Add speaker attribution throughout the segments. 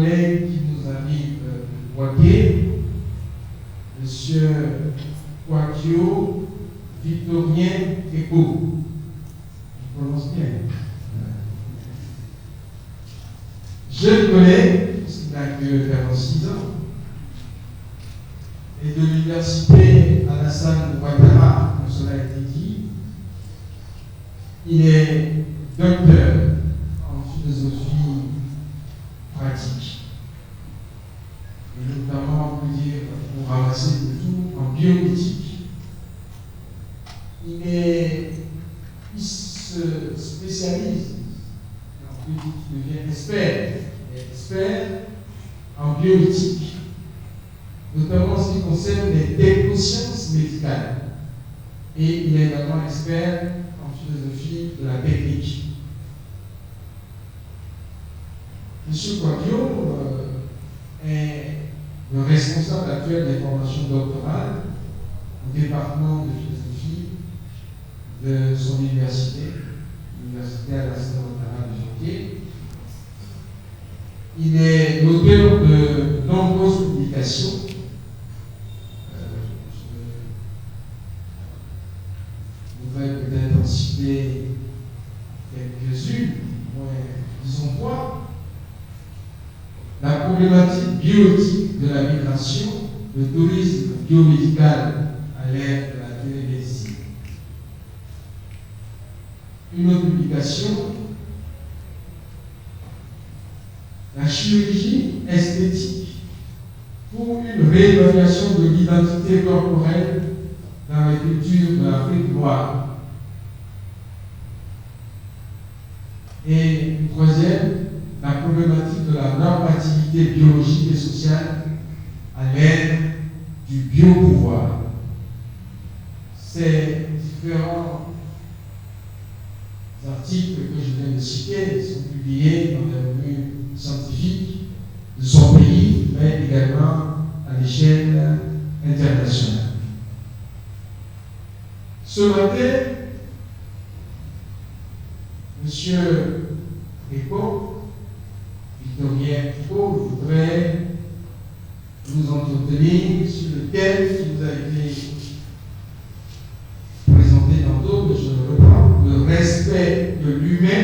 Speaker 1: collègue qui nous arrive de Poitiers, M. Quacchio Victorien Eco. Je prononce bien. Je le connais, parce qu'il n'a que 46 ans, et de l'université Alassane Ouattara, comme cela a été dit. Il est docteur en philosophie pratique, et notamment, on peut dire, pour ramasser le tout, en bioéthique. Il se spécialise, on peut dire qu'il devient expert en bioéthique, notamment en ce qui concerne les technosciences médicales. Et il est également expert en philosophie de la technique. M. Quacchio est le responsable actuel des formations doctorales au département de philosophie de son université, l'université Alassane Ouattara de Poitiers. Il est l'auteur de nombreuses publications. Je voudrais peut-être en citer quelques-unes, disons quoi. La problématique bioéthique de la migration, le tourisme biomédical à l'ère de la télémédecine. Une autre publication, la chirurgie esthétique pour une réévaluation de l'identité corporelle dans les cultures de l'Afrique noire. Et une troisième, la problématique de la normativité biologique et sociale à l'ère du biopouvoir. Ces différents articles que je viens de citer sont publiés dans des revues scientifiques de son pays, mais également à l'échelle internationale. Ce matin, M. Eco, Victorien Eco, voudrait nous entretenir sur le thème qui nous a été présenté tantôt, mais je le reprends, le respect de l'humain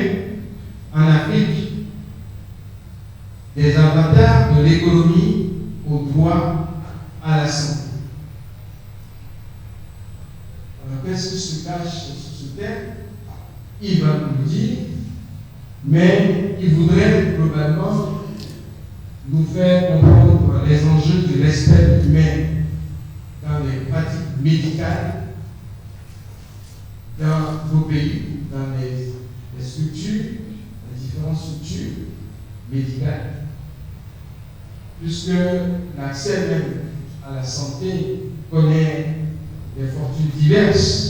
Speaker 1: en Afrique, des avatars de l'économie au droit à la santé. Alors, qu'est-ce qui se cache sur ce thème? Il va nous le dire, mais il voudrait globalement nous faire comprendre les enjeux du respect de l'humain dans les pratiques médicales, dans nos pays, dans les structures, les différentes structures médicales, puisque l'accès même à la santé connaît des fortunes diverses.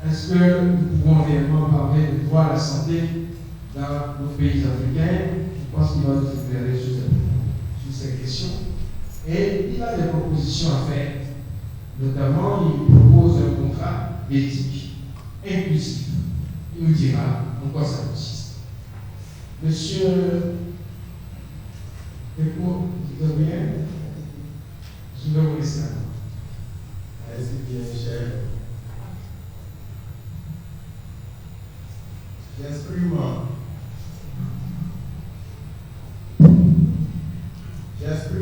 Speaker 1: Est-ce que nous pouvons réellement parler de droit à la santé dans nos pays africains? Je pense qu'il va nous éclairer sur ces questions. Et il a des propositions à faire. Notamment, il propose un contrat d'éthique inclusif. Il nous dira en quoi ça consiste. Monsieur Eco, Victorien, je vais vous laisser.
Speaker 2: Merci bien, cher. J'exprime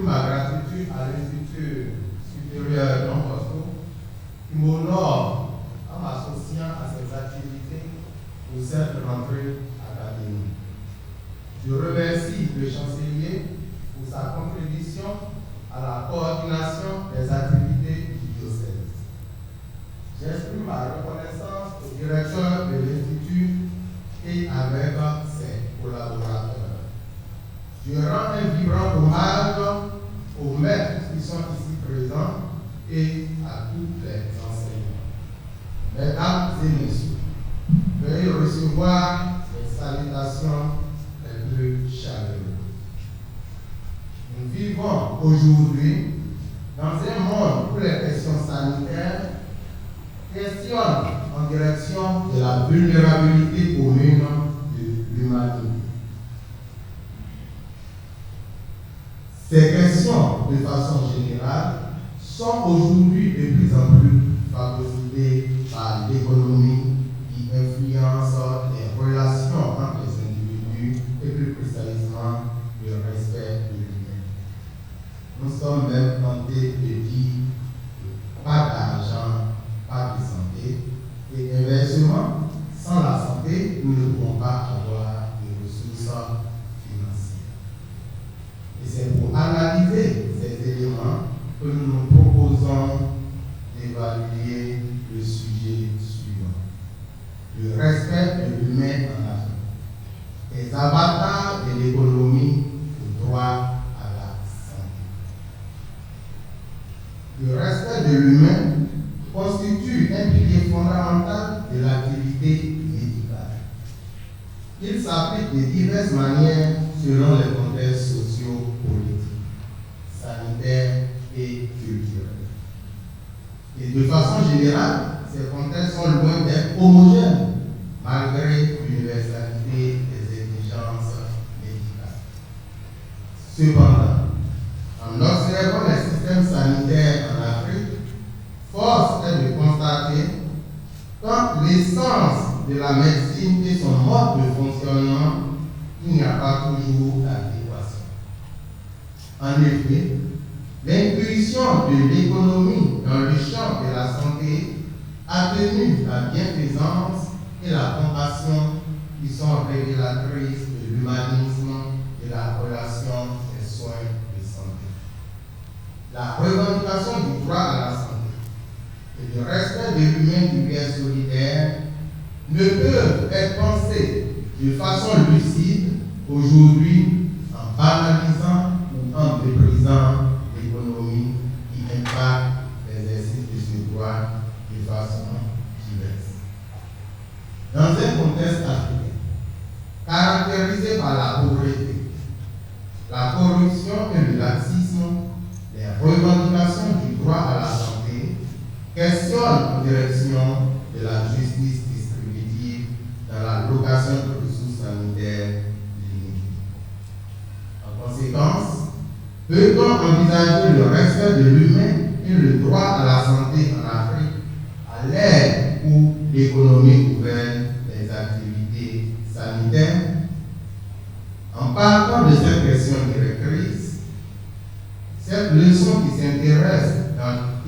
Speaker 2: ma gratitude à l'Institut supérieur Don Bosco qui m'honore en m'associant à ses activités pour cette rentrée académique. Je remercie le chancelier pour sa contribution à la coordination des activités du diocèse. J'exprime ma reconnaissance au directeur de l'Institut et avec ses collaborateurs. Je rends un vibrant hommage aux maîtres qui sont ici présents et à tous les enseignants. Mesdames et messieurs, veuillez recevoir les salutations les plus chaleureuses. Nous vivons aujourd'hui dans un monde où les questions sanitaires questionnent en direction de la vulnérabilité commune de l'humanité. Ces questions, de façon générale, sont aujourd'hui de plus en plus favorisées par l'économie qui influence les relations entre les individus et plus précisément le respect de l'humain. Nous sommes même tentés de dire pas d'argent, pas de santé, et inversement, sans la santé, nous ne pouvons pas avoir de ressources financières. Et c'est pour analyser ces éléments que nous nous proposons d'évaluer le sujet suivant: le respect de l'humain en Afrique, les avatars de l'économie, le droit à la santé. Le respect de l'humain constitue un pilier fondamental de l'activité médicale. Il s'applique de diverses manières selon les contextes sociaux, politiques, sanitaires et culturels. Et de façon générale, ces contextes sont loin d'être homogènes, malgré l'universalité des exigences médicales. Cependant, en observant les systèmes sanitaires en Afrique, force est de constater que l'essence de la médecine et son mode de fonctionnement, il n'y a pas toujours d'adéquation. En effet, l'inclusion de l'économie dans le champ de la santé a tenu la bienfaisance et la compassion qui sont révélatrices de l'humanisme et la relation des soins de santé. La revendication du droit à la santé et le respect de l'humain du bien solidaire ne peuvent être pensés de façon lucide aujourd'hui en banalisant ou en méprisant l'économie qui impacte l'exercice de ce droit de façon diverse. Dans un contexte africain caractérisé par la pauvreté, la corruption et le laxisme, les revendications du droit à la santé questionnent en direction de la justice distributive dans la location de ressources sanitaires limitées. En conséquence, peut-on envisager le respect de l'humain et le droit à la santé en Afrique à l'ère où l'économie gouverne les activités sanitaires? En partant de cette question directrice, cette leçon qui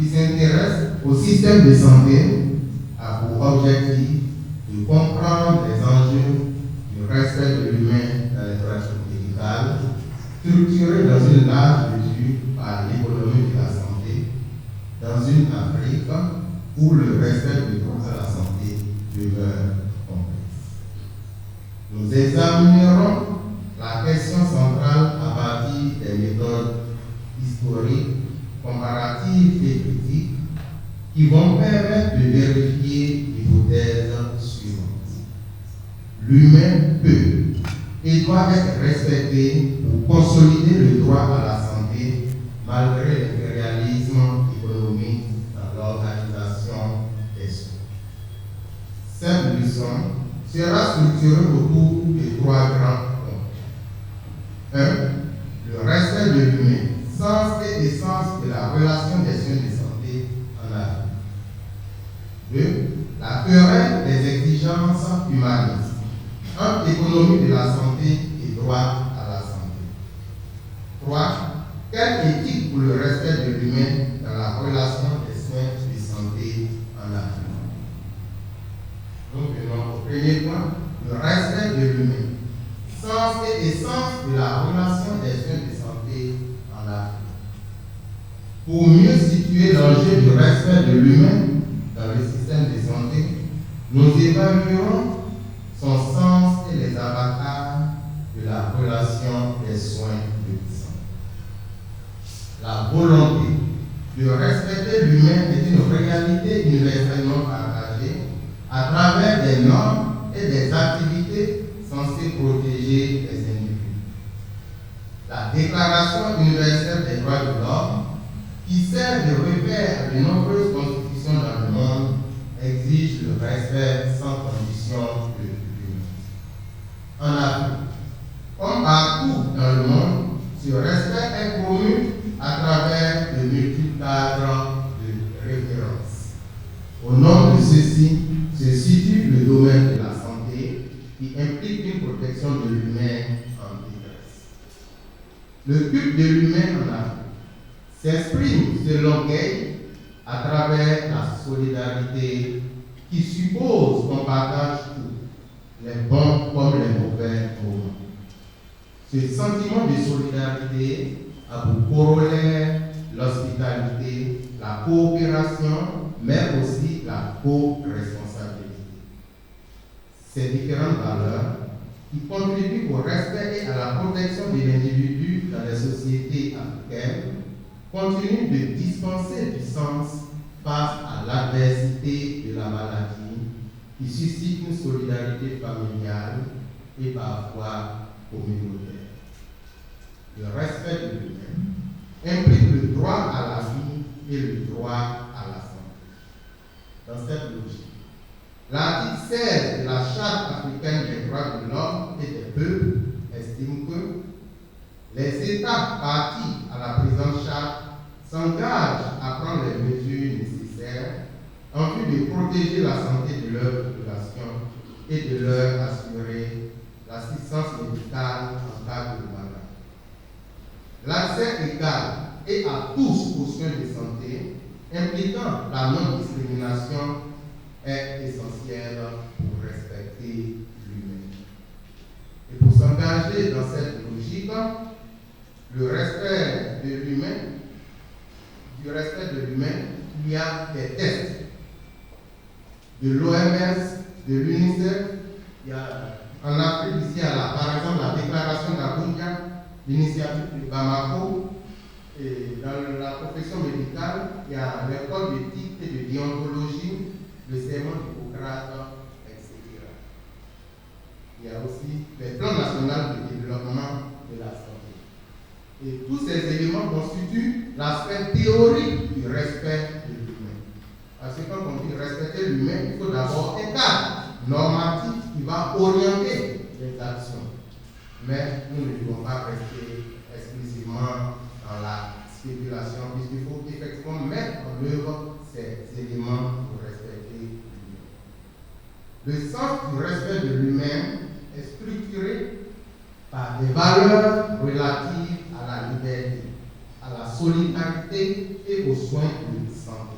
Speaker 2: s'intéresse au système de santé a pour objectif de comprendre les enjeux du respect de l'humain dans les pratiques médicales, structurées dans une large mesure par l'économie de la santé, dans une Afrique où le respect du droit à la santé demeure complexe. Nous examinerons la question centrale à partir des méthodes historiques, comparatives et critiques qui vont permettre de vérifier l'hypothèse suivante. L'humain peut et doit être respecté pour consolider le droit à la santé malgré l'impérialisme économique dans l'organisation des soins. Cette leçon sera structurée autour de trois grands points. 1. Le respect de l'humain, sens et essence de la relation des soins de santé en Afrique. 2. La querelle des exigences humanistes entre économie de la santé et droit à la santé. 3. Quelle éthique pour le respect de l'humain dans la relation des soins de santé en Afrique? Nous venons au premier point, le respect de l'humain, sens et essence de la relation des soins de santé en Afrique. Pour mieux situer l'enjeu du respect de l'humain dans le système de santé, nous évaluerons son sens et les avatars de la relation des soins de santé. La volonté de respecter l'humain est une réalité universellement partagée à travers des normes et des activités censées protéger les individus. La Déclaration universelle des droits de l'homme, qui sert de repère à de nombreuses constitutions dans le monde, exige le respect sans condition de l'humain. En Afrique, comme partout dans le monde, ce respect est Le culte de l'humain en Afrique s'exprime selon Gay à travers la solidarité qui suppose qu'on partage tout, les bons comme les mauvais moments. Ce sentiment de solidarité a pour corollaire l'hospitalité, la coopération, mais aussi la co-responsabilité. Ces différentes valeurs qui contribuent au respect et à la protection de l'individu dans les sociétés africaines continuent de dispenser du sens face à l'adversité de la maladie qui suscite une solidarité familiale et parfois communautaire. Le respect de l'humain implique le droit à la vie et le droit à la santé. Dans cette logique, l'article 16 de la Charte africaine des droits de l'homme et des peuples estime que les États partis à la présente charte s'engagent à prendre les mesures nécessaires en vue de protéger la santé de leur population et de leur assurer l'assistance médicale en cas de maladie. L'accès égal et à tous aux soins de santé impliquant la non-discrimination est essentiel pour respecter l'humain. Et pour s'engager dans cette logique, le respect de l'humain, il y a des tests de l'OMS, de l'UNICEF, il y a en Afrique ici, par exemple, la déclaration d'Abuja, l'initiative de Bamako, et dans la profession médicale, il y a l'école d'éthique et de déontologie, le serment d'Hippocrate, etc. Il y a aussi les plans nationaux de développement de la santé. Et tous ces éléments constituent l'aspect théorique du respect de l'humain. Parce que quand on dit respecter l'humain, il faut d'abord un cadre normatif qui va orienter les actions. Mais nous ne devons pas rester exclusivement dans la spéculation, puisqu'il faut effectivement mettre en œuvre ces éléments pour respecter l'humain. Le sens du respect de l'humain est structuré par des valeurs relatives à la liberté, à la solidarité et aux soins de santé.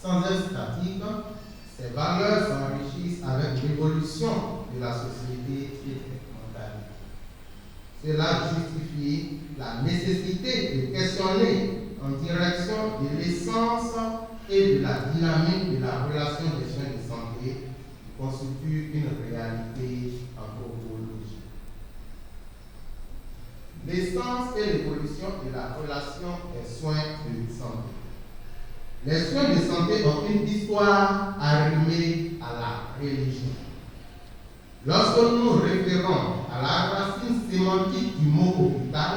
Speaker 2: Sans être statique, ces valeurs s'enrichissent avec l'évolution de la société et des mentalités. Cela justifie la nécessité de questionner en direction de l'essence et de la dynamique de la relation des soins de santé qui constitue une réalité anthropologique. L'essence et l'évolution de la relation des soins de santé. Les soins de santé ont une histoire arrimée à la religion. Lorsque nous nous référons à la racine sémantique du mot hôpital,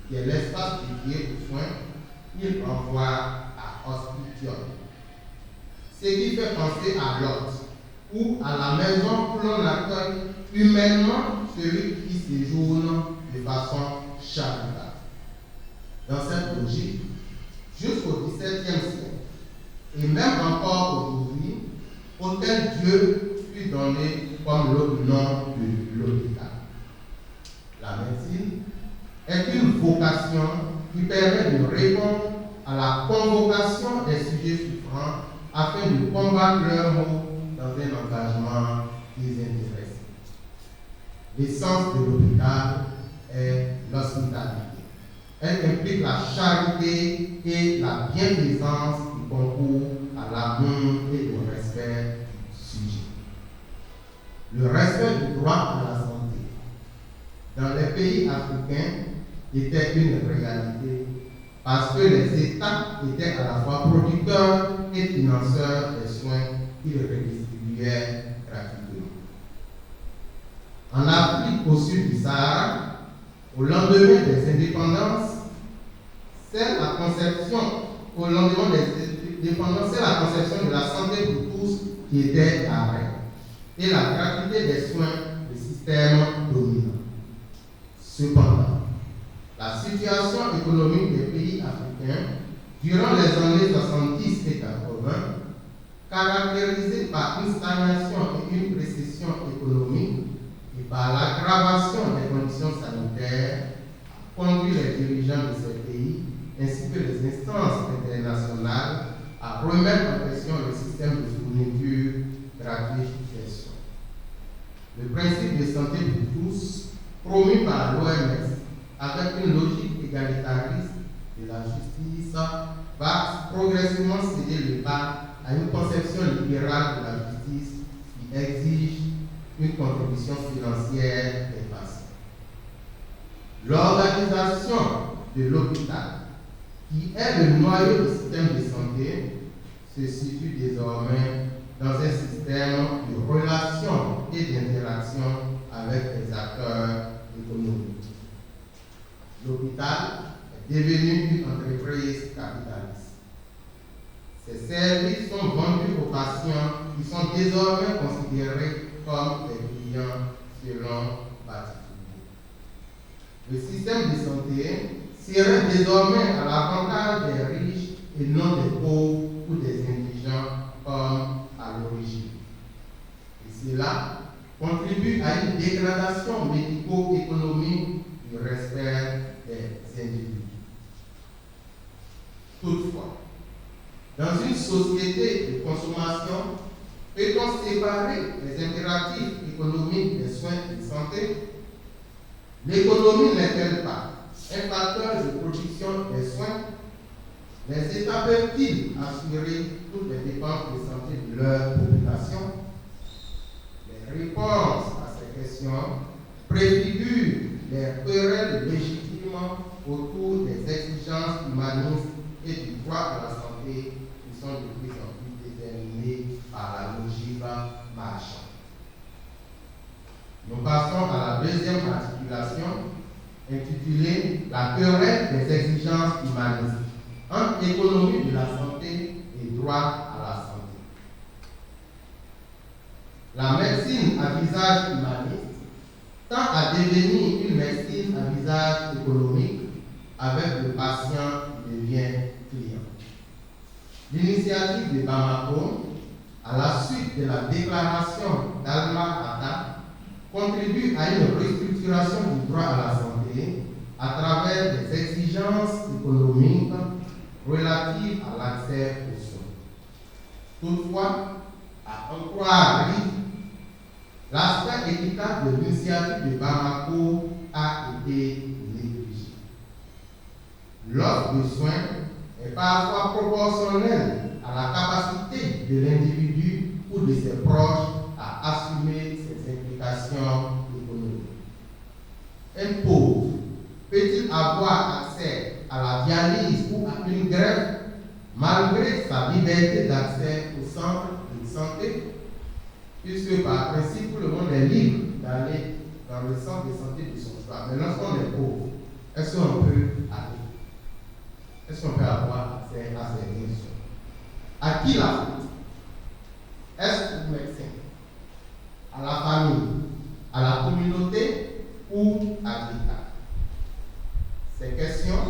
Speaker 2: qui est l'espace dédié aux soins, il renvoie à hospitium. Ce qui fait penser à l'hôte, ou à la maison où l'on accueille humainement celui qui séjourne de façon charitable. Dans cette logique, jusqu'au XVIIe siècle, et même encore aujourd'hui, Hôtel Dieu fut donné comme le nom de l'hôpital. La médecine est une vocation qui permet de répondre à la convocation des sujets souffrants afin de combattre leurs maux dans un engagement désintéressé. L'essence de l'hôpital est l'hospitalité. Elle implique la charité et la bienfaisance qui concourent à l'amour et au respect du sujet. Le respect du droit à la santé dans les pays africains était une réalité parce que les États étaient à la fois producteurs et financeurs des soins qu'ils redistribuaient gratuitement. En Afrique, au sud du Sahara, au lendemain des indépendances, c'est la conception de la santé pour tous qui était à règle et la gratuité des soins du système dominant. Cependant, la situation économique des pays africains durant les années 70 et 80, caractérisée par une stagnation et une récession économique et par l'aggravation des conditions sanitaires, dirigeants de ces pays ainsi que les instances internationales à remettre en question le système de fourniture gratuite des soins. Le principe de santé pour tous, promu par l'OMS, avec une logique égalitariste de la justice, va progressivement céder le pas à une conception libérale de la justice qui exige une contribution financière des patients. L'organisation de l'hôpital, qui est le noyau du système de santé, se situe désormais dans un système de relations et d'interaction avec les acteurs économiques. L'hôpital est devenu une entreprise capitaliste. Ces services sont vendus aux patients qui sont désormais considérés comme des clients selon particulier. Le système de santé serait désormais à l'avantage des riches et non des pauvres ou des indigents comme à l'origine. Et cela contribue à une dégradation médico-économique du respect des individus. Toutefois, dans une société de consommation, peut-on séparer les impératifs économiques des soins de santé? L'économie n'est-elle pas un facteur de production des soins? Les États peuvent-ils assurer toutes les dépenses de santé de leur population? Les réponses à ces questions préfigurent les querelles légitimes autour des exigences humanistes et du droit à la santé qui sont de plus en plus déterminées par la logique marchande. Nous passons à la deuxième articulation intitulée La querelle des exigences humanistes entre économie de la santé et droit à la santé. La médecine à visage humaniste tend à devenir une médecine à visage économique avec le patient qui devient client. L'initiative de Bamako, à la suite de la déclaration d'Alma-Ata, contribue à une restructuration du droit à la santé à travers des exigences économiques relatives à l'accès aux soins. Toutefois, à en croire l'aspect équitable de l'initiative de Bamako a été négligé. L'offre de soins est parfois proportionnelle à la capacité de l'individu ou de ses proches à assumer ses implications économiques. Un pauvre peut-il avoir accès à la dialyse ou à une greffe malgré sa liberté d'accès au centre de santé? Puisque par principe, tout le monde est libre d'aller dans le centre de santé de son choix. Mais lorsqu'on est pauvre, est-ce qu'on peut aller? Est-ce qu'on peut avoir accès à ces missions? À qui la faute? Est-ce au médecin, à la famille, à la communauté ou à l'État? Ces questions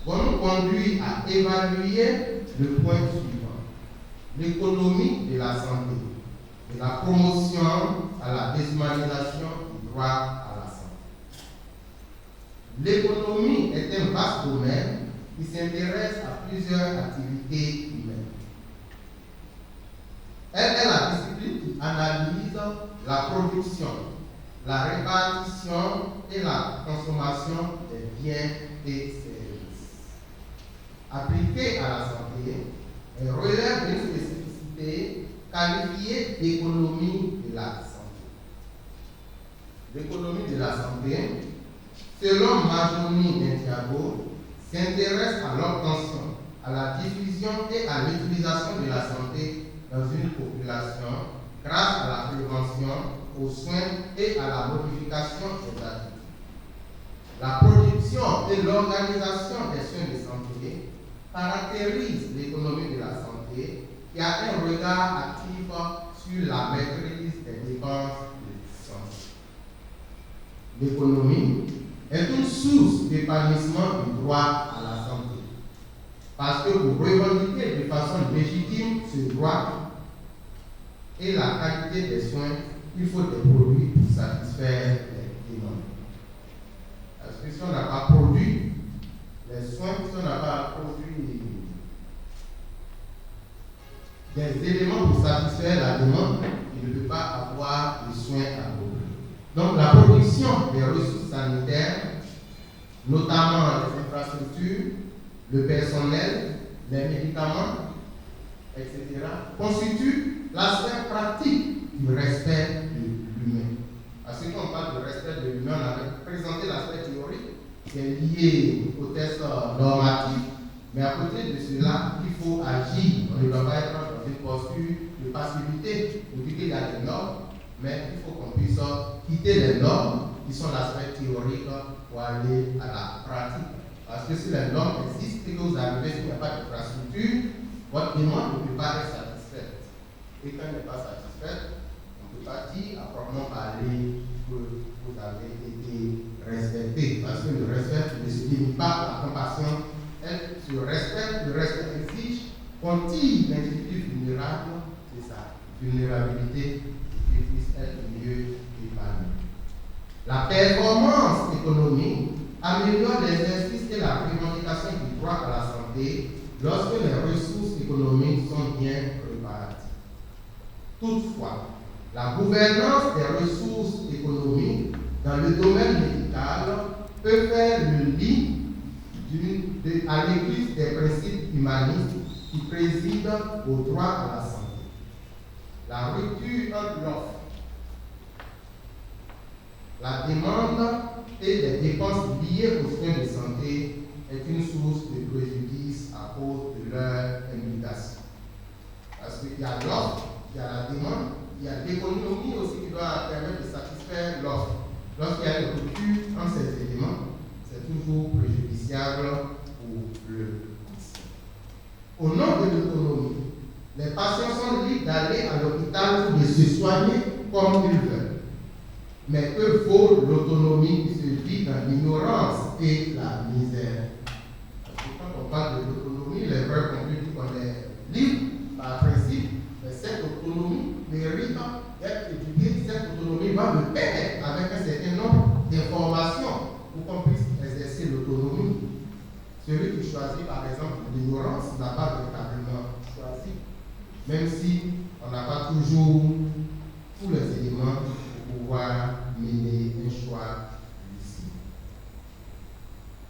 Speaker 2: vont nous conduire à évaluer le point suivant: l'économie de la santé, de la promotion à la déshumanisation du droit à la santé. L'économie est un vaste domaine qui s'intéresse à plusieurs activités humaines. Elle est la discipline qui analyse la production, la répartition et la consommation des biens et services. Appliquée à la santé, elle relève une spécificité qualifiée d'économie de la santé. L'économie de la santé, selon Majoni Ntiago, s'intéresse à l'obtention, à la diffusion et à l'utilisation de la santé dans une population grâce à la prévention, aux soins et à la modification des habitudes. La production et l'organisation des soins de santé caractérise l'économie de la santé qui a un regard actif sur la maîtrise des dépenses de santé. L'économie est une source d'épanouissement du droit à la santé. Parce que pour revendiquer de façon légitime ce droit et la qualité des soins, il faut des produits pour satisfaire les demandes. Parce que si on n'a pas produit, des éléments pour satisfaire la demande, il ne peut pas avoir de soins appropriés. Donc la production des ressources sanitaires, notamment les infrastructures, le personnel, les médicaments, etc., constitue l'aspect pratique du respect de l'humain. Parce que quand on parle de respect de l'humain, on avait présenté l'aspect théorique qui est lié au test normatif, mais à côté de cela, il faut agir. On ne doit pas être dans une posture de passivité pour dire qu'il y a des normes, mais il faut qu'on puisse quitter les normes qui sont l'aspect théorique pour aller à la pratique. Parce que si les normes existent et que vous arrivez s'il n'y a pas d'infrastructure, votre demande ne peut pas être satisfaite. Et quand elle n'est pas satisfaite, on ne peut pas dire à proprement parler que vous avez été respecté. Parce que le respect ne se limite pas à la compassion. Le respect exige qu'on tire l'individu vulnérable, c'est ça, vulnérabilité, qu'il puisse être mieux épanoui. La performance économique améliore l'exercice et la revendication du droit à la santé lorsque les ressources économiques sont bien réparties. Toutefois, la gouvernance des ressources économiques dans le domaine médical peut faire le lit à l'église des principes humanistes qui président au droit à la santé. La rupture entre l'offre, la demande et les dépenses liées aux soins de santé est une source de préjudice à cause de leur implication. Parce qu'il y a l'offre, il y a la demande, il y a l'économie aussi qui doit permettre de satisfaire l'offre. Lorsqu'il y a une rupture entre ces éléments, c'est toujours préjudiciable pour le patient. Au nom de l'autonomie, les patients sont libres d'aller à l'hôpital pour de se soigner comme ils veulent. Mais que vaut l'autonomie qui se vit dans l'ignorance et la misère? Parce que quand on parle de l'autonomie, les vrais contenus qu'on est libre par principe, mais cette autonomie mérite d'être étudiée. Cette autonomie va me permettre, avec un certain nombre d'informations, pour qu'on puisse exercer l'autonomie. Celui qui choisit par exemple l'ignorance n'a pas véritablement choisi, même si on n'a pas toujours tous les éléments pour pouvoir mener un choix lucide.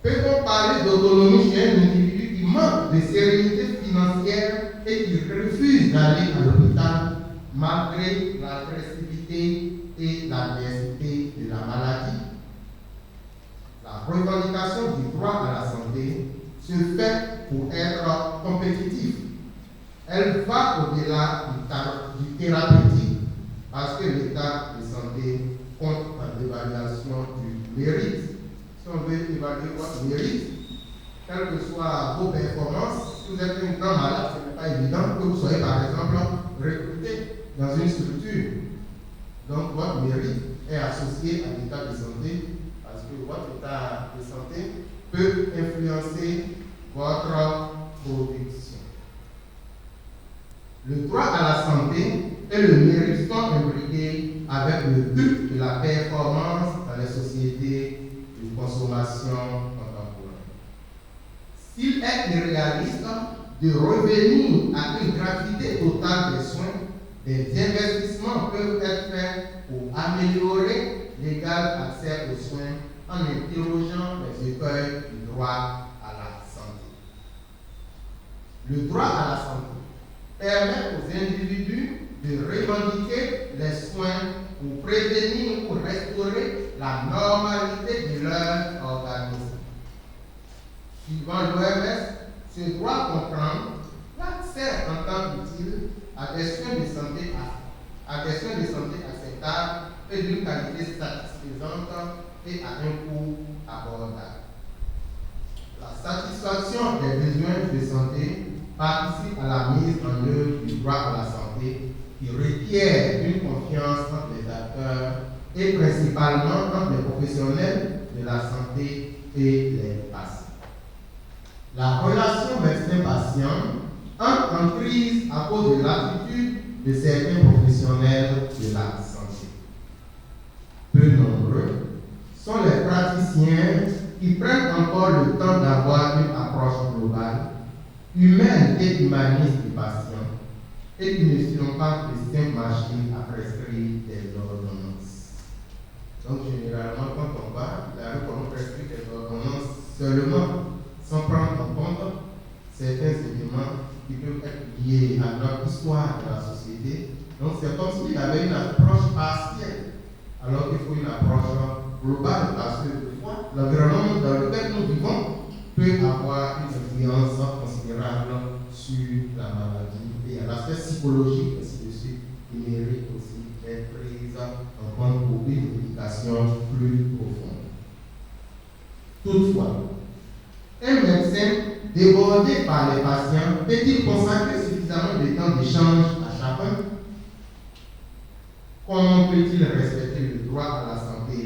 Speaker 2: Peut-on parler d'autonomie chez un individu qui manque de sérénité financière et qui refuse d'aller à l'hôpital malgré l'agressivité et l'adversité de la maladie? La revendication du droit à la santé se fait pour être compétitive. Elle va au-delà du thérapeutique parce que l'état de santé compte dans l'évaluation du mérite. Si on veut évaluer votre mérite, quelles que soient vos performances, si vous êtes un grand malade, ce n'est pas évident que vous soyez par exemple recruté dans une structure. Donc votre mérite est associé à l'état de santé. Parce que votre état de santé peut influencer votre production. Le droit à la santé et le mérite sont imbriqués avec le but de la performance dans les sociétés de consommation contemporaine. S'il est irréaliste de revenir à une gratuité totale des soins, des investissements peuvent être faits pour améliorer l'égal accès aux soins en interrogeant les écueils du droit à la santé. Le droit à la santé permet aux individus de revendiquer les soins pour prévenir ou restaurer la normalité de leur organisme. Suivant l'OMS, ce droit comprend l'accès en temps utile à des soins de santé acceptables et d'une qualité satisfaisante et à un coût abordable. La satisfaction des besoins de santé participe à la mise en œuvre du droit à la santé qui requiert une confiance entre les acteurs et principalement entre les professionnels de la santé et les patients. La relation médecin-patient entre en crise à cause de l'attitude de certains professionnels de la santé. Peu nombreux sont les praticiens qui prennent encore le temps d'avoir une approche globale, humaine et humaniste du patient, et qui ne sont pas de simples machines à prescrire des ordonnances. Donc généralement, quand on va, la rue, on prescrit des ordonnances seulement, sans prendre en compte certains éléments qui peuvent être liés à notre histoire de la société. Donc c'est comme s'il y avait une approche partielle, alors qu'il faut une approche globale, parce que des fois, l'environnement dans lequel nous vivons peut avoir une influence considérable sur la maladie et à l'aspect psychologique, ainsi de suite, qui mérite aussi d'être prise en compte pour une médication plus profonde. Toutefois, un médecin débordé par les patients peut-il consacrer suffisamment de temps d'échange à chacun? Comment peut-il respecter le droit à la santé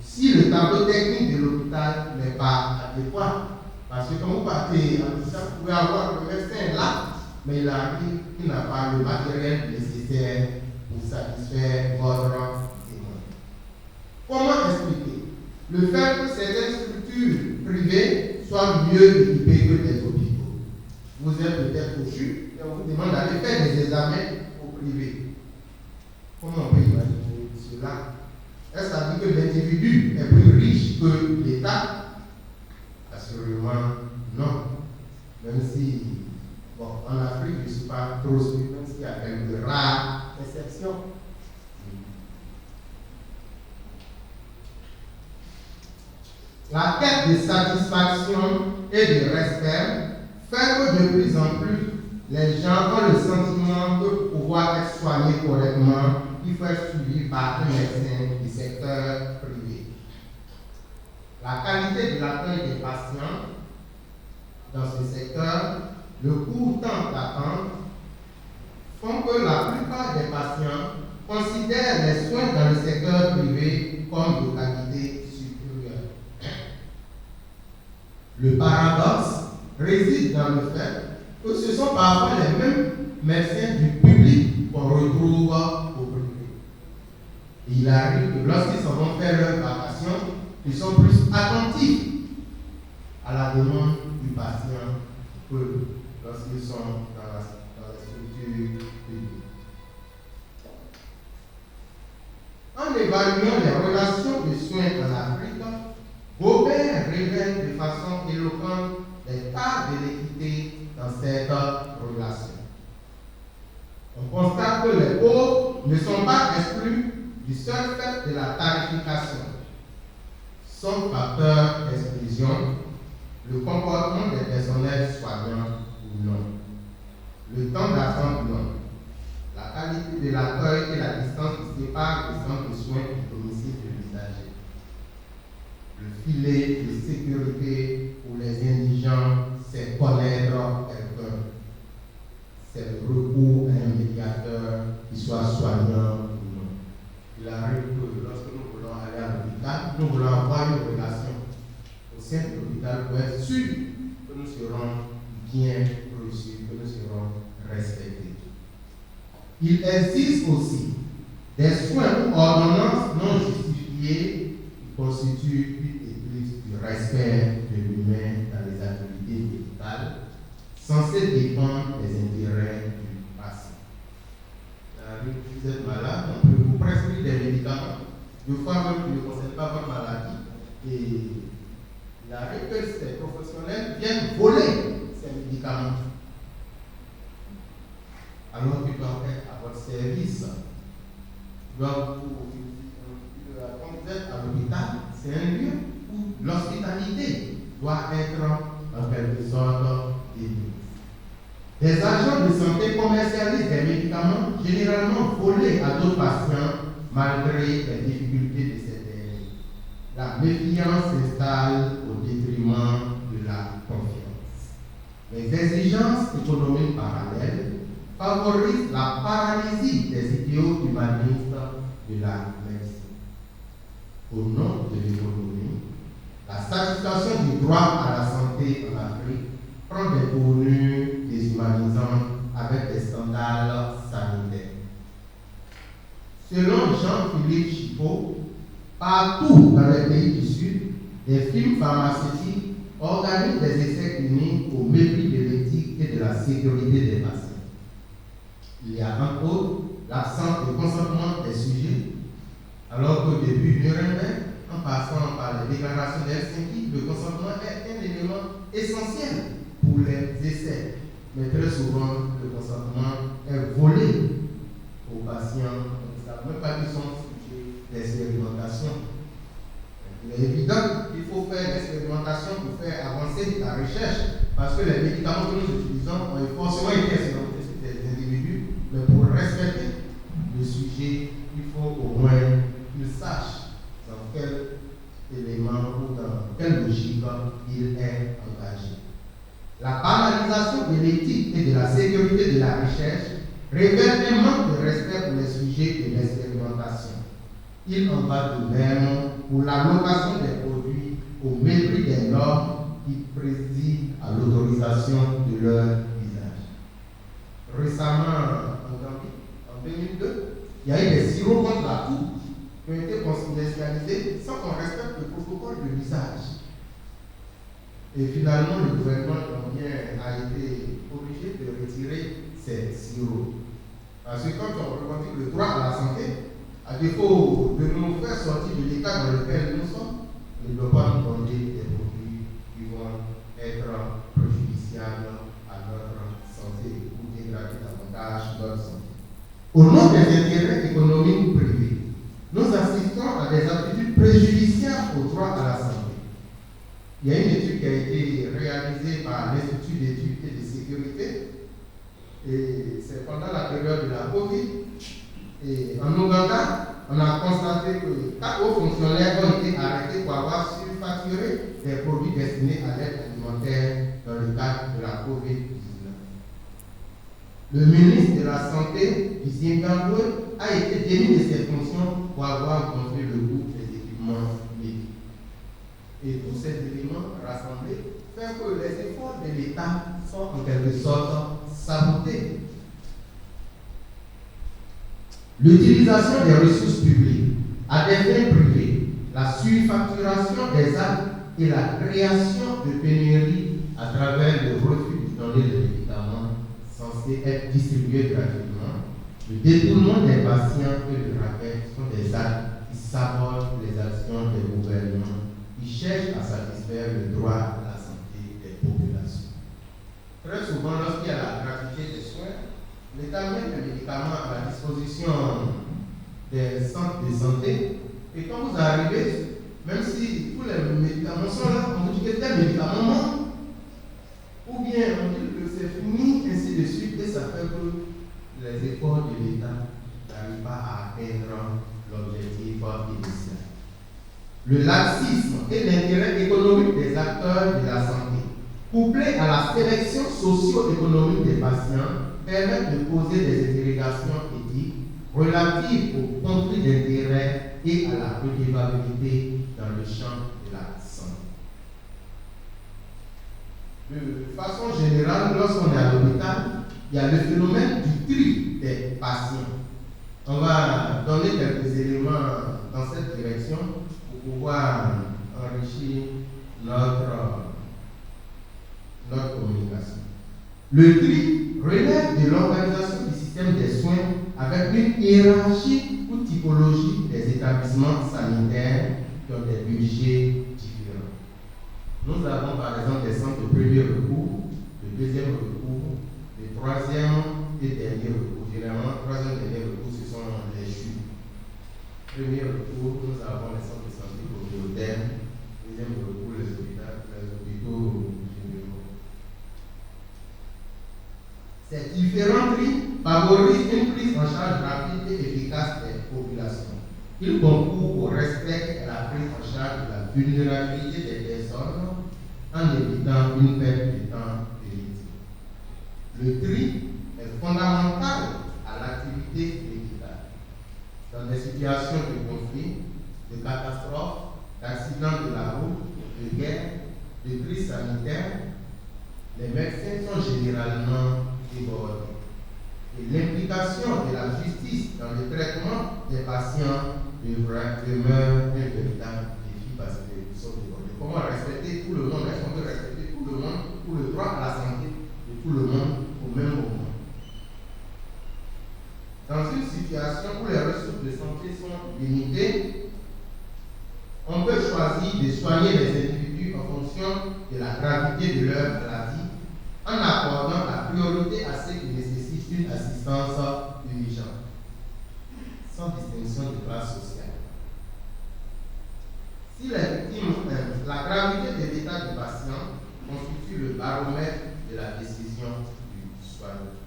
Speaker 2: si le tableau technique de l'hôpital n'est pas adéquat? Parce que quand vous partez en disant, vous pouvez avoir le médecin là, mais il arrive qu'il n'a pas le matériel nécessaire pour satisfaire votre demande. Comment expliquer le fait que certaines structures privées soient mieux équipées que les hôpitaux? Vous êtes peut-être couchu et on vous demande d'aller faire des examens au privé. Comment on peut imaginer cela? Est-ce que ça dit que l'individu est plus riche que l'État? Assurément non. Même si, bon, en Afrique, je ne suis pas trop sûr, même s'il y a quelques rares exceptions. La quête de satisfaction et de respect fait que de plus en plus, les gens ont le sentiment que pour pouvoir être soigné correctement, il faut être suivi par un médecin du secteur privé. La qualité de l'accueil des patients dans ce secteur, le court temps d'attente, font que la plupart des patients considèrent les soins dans le secteur privé comme de qualité supérieure. Le paradoxe réside dans le fait que ce sont parfois les mêmes médecins du public qu'on retrouve au privé. Il arrive que lorsqu'ils s'en vont faire leur vacation, ils sont plus attentifs à la demande du patient que lorsqu'ils sont dans la structure publique. En évaluant les relations de soins en Afrique, Gobert révèle de façon éloquente les cas de l'équité dans cette relation. On constate que les pauvres ne sont pas exclus du seul fait de la tarification. Son facteur d'exclusion, le comportement des personnels soignants ou non, le temps d'attente non, la qualité de l'accueil et la distance qui sépare les centres de soins du domicile de l'usager, le filet de sécurité pour les indigents, c'est connaître quelqu'un, c'est le recours à un médiateur qui soit soignant ou non. Il arrive que lorsque nous voulons aller à l'hôpital, nous voulons avoir une relation au sein de l'hôpital pour être sûr que nous serons bien reçus, que nous serons respectés. Il existe aussi des soins ou ordonnances non justifiées qui constituent une église du respect de l'humain dans les activités médicales, censées défendre les intérêts du patient. Vous êtes malade, on peut vous prescrire des médicaments, de fois même qui ne concernent pas votre maladie, et il arrive que ces professionnels viennent voler ces médicaments, alors qu'ils doivent être à votre service. Donc, quand vous êtes à l'hôpital, c'est un lieu où l'hospitalité doit être en quelque sorte dédiée. Des agents de santé commercialisent des médicaments généralement volés à d'autres patients malgré les difficultés de ces derniers. La méfiance s'installe au détriment de la confiance. Les exigences économiques parallèles favorisent la paralysie des idéaux humanistes de la médecine. Au nom de l'économie, la satisfaction du droit à la santé en Afrique prend des tournures déshumanisants avec des scandales sanitaires. Selon Jean-Philippe Chipot, partout dans les pays du Sud, des firmes pharmaceutiques organisent des essais cliniques au mépris de l'éthique et de la sécurité des patients. Il y a entre autres l'absence de consentement des sujets, alors que depuis Nuremberg, en passant par les déclarations d'Helsinki, le consentement est un élément essentiel pour les essais. Mais très souvent, le consentement est volé aux patients. On ne savent même pas qu'ils sont sujets d'expérimentation. Il est évident qu'il faut faire l'expérimentation pour faire avancer la recherche, parce que les médicaments que nous utilisons ont forcément été expérimentés sur des individus, mais pour respecter le sujet, il faut au moins qu'ils sachent dans quel élément ou dans quelle logique il est engagé. La banalisation de l'éthique et de la sécurité de la recherche révèle un manque de respect pour les sujets de l'expérimentation. Il en va de même pour l'allocation des produits au mépris des normes qui président à l'autorisation de leur usage. Récemment, en Gambie, en 2002, il y a eu des sirops contre la toux qui ont été commercialisés sans qu'on respecte le protocole de l'usage. Et finalement, le gouvernement gambien a été obligé de retirer ces sirops. Parce que quand on revendique le droit à la santé, à défaut de nous faire sortir de l'état dans lequel nous sommes, il ne doit pas nous donner des produits qui vont être préjudiciables à notre santé ou dégrader davantage notre santé. Au nom des intérêts économiques privés, nous assistons à des attitudes préjudiciables au droit à la santé. Il y a une étude qui a été réalisée par l'Institut d'études et de sécurité, et c'est pendant la période de la Covid. Et en Ouganda, on a constaté que 4 hauts fonctionnaires ont été arrêtés pour avoir surfacturé des produits destinés à l'aide alimentaire dans le cadre de la COVID-19. Le ministre de la Santé du Zimbabwe a été démis de ses fonctions pour avoir gonflé le coût des équipements médicaux. Et tous ces éléments rassemblés font que les efforts de l'État sont en quelque sorte sabotés. L'utilisation des ressources publiques à des fins privées, la surfacturation des actes et la création de pénuries à travers le refus de donner les médicaments censés être distribués gratuitement, le détournement des patients et le rabais sont des actes qui sabotent les actions des gouvernements qui cherchent à satisfaire le droit à la santé des populations. Très souvent, lorsqu'il y a la gratuité des soins, l'État met les médicaments à la disposition des centres de santé, et quand vous arrivez, même si tous les médicaments sont là, on vous dit que tel médicament manque, ou bien on dit que c'est fini, ainsi de suite, et ça fait que les efforts de l'État n'arrivent pas à atteindre l'objectif initial. Le laxisme et l'intérêt économique des acteurs de la santé, couplés à la sélection socio-économique des patients, permettent de poser des interrogations éthiques relatives au conflit d'intérêts et à la redevabilité dans le champ de la santé. De façon générale, lorsqu'on est à l'hôpital, il y a le phénomène du tri des patients. On va donner quelques éléments dans cette direction pour pouvoir enrichir notre communication. Le tri relève de l'organisation du système des soins avec une hiérarchie ou typologie des établissements sanitaires qui ont des budgets différents. Nous avons par exemple des centres de premier recours, de deuxième recours, de troisième et dernier recours. Généralement, troisième et dernier recours, ce sont les CHU. Premier recours, nous avons les centres de santé communautaires. Deuxième recours, les hôpitaux généraux. Ces différents tri favorisent une prise en charge rapide et efficace des populations. Ils concourent au respect et à la prise en charge de la vulnérabilité des personnes en évitant une perte de temps inutile. Le tri est fondamental à l'activité médicale. Dans des situations de conflit, de catastrophes, d'accidents de la route, de guerre, de crise sanitaire, les médecins sont généralement débordés. Et l'implication de la justice dans le traitement des patients demeure un véritable défi parce qu'ils sont débordés. Comment respecter tout le monde? Est-ce qu'on peut respecter tout le monde pour le droit à la santé de tout le monde au même moment? gravité de leur maladie en accordant la priorité à ceux qui nécessitent une assistance urgente, sans distinction de classe sociale. Si les victimes, la gravité de l'état du patient constitue le baromètre de la décision du soignant.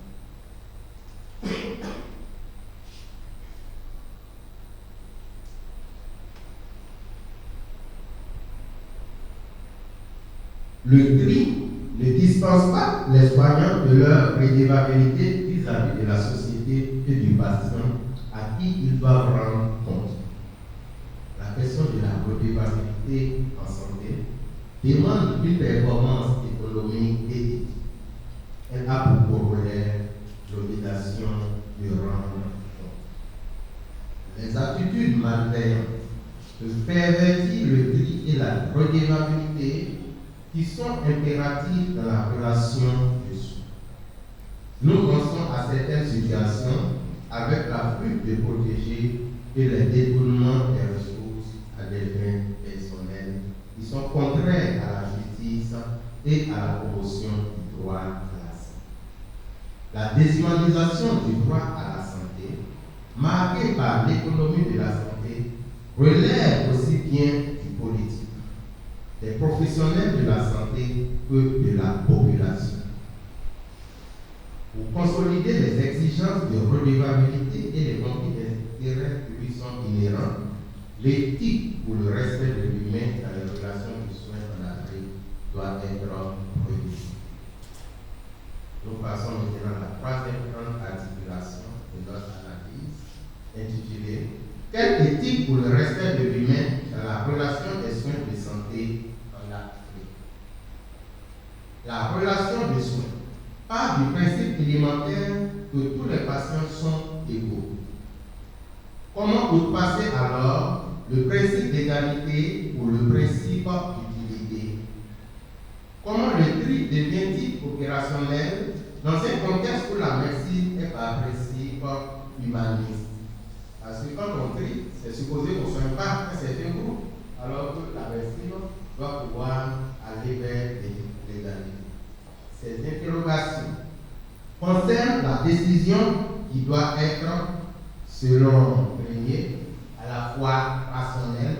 Speaker 2: Le tri ne dispense pas les soignants de leur redevabilité vis-à-vis de la société et du patient à qui ils doivent rendre compte. La question de la redevabilité en santé demande une performance économique et éthique. Elle a pour corollaire l'obligation de rendre compte. Les attitudes malveillantes de pervertir le tri et la redevabilité qui sont impératifs dans la relation de soins. Nous pensons à certaines situations avec la fuite de protéger et le détournement des ressources à des fins personnelles qui sont contraires à la justice et à la promotion du droit à la santé. La déshumanisation du droit à la santé, marquée par l'économie de la santé, relève aussi bien du politique, des professionnels de la santé que de la population. Pour consolider les exigences de redevabilité et les conflits d'intérêts qui lui sont inhérents, l'éthique pour le respect de l'humain dans les relations de soins en Afrique doit être prohibée. Nous passons maintenant à la troisième grande articulation de notre analyse, intitulée « Quelle éthique pour le respect de l'humain dans la relation des soins de santé en Afrique ?» La relation de soins part du principe élémentaire que tous les patients sont égaux. Comment outpasser alors le principe d'égalité ou le principe d'utilité? Comment le tri devient-il opérationnel dans un contexte où la médecine est par principe humaniste? Parce que quand on trie, c'est supposé qu'on ne soigne pas un certain groupe, alors que la médecine doit pouvoir aller vers l'égalité. Ces interrogations concernent la décision qui doit être, selon Grenier, à la fois rationnelle,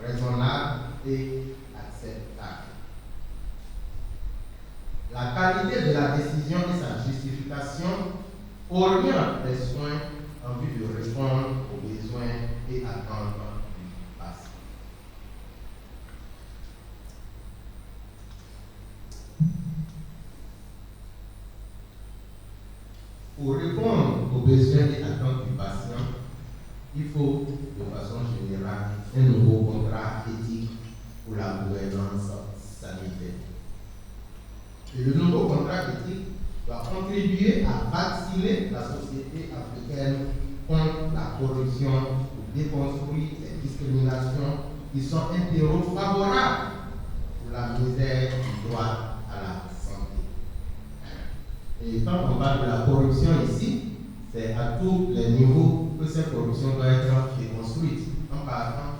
Speaker 2: raisonnable et acceptable. La qualité de la décision et sa justification orientent les soins en vue de répondre aux besoins et attentes du patient. Pour répondre aux besoins et attentes du patient, il faut, de façon générale, un nouveau contrat éthique pour la gouvernance sanitaire. Et le nouveau contrat éthique doit contribuer à vacciner la société africaine contre la corruption pour déconstruire les discriminations qui sont un terreau favorable pour la misère du droit à la santé. Et quand on parle de la corruption ici, c'est à tous les niveaux que cette corruption doit être déconstruite, en partant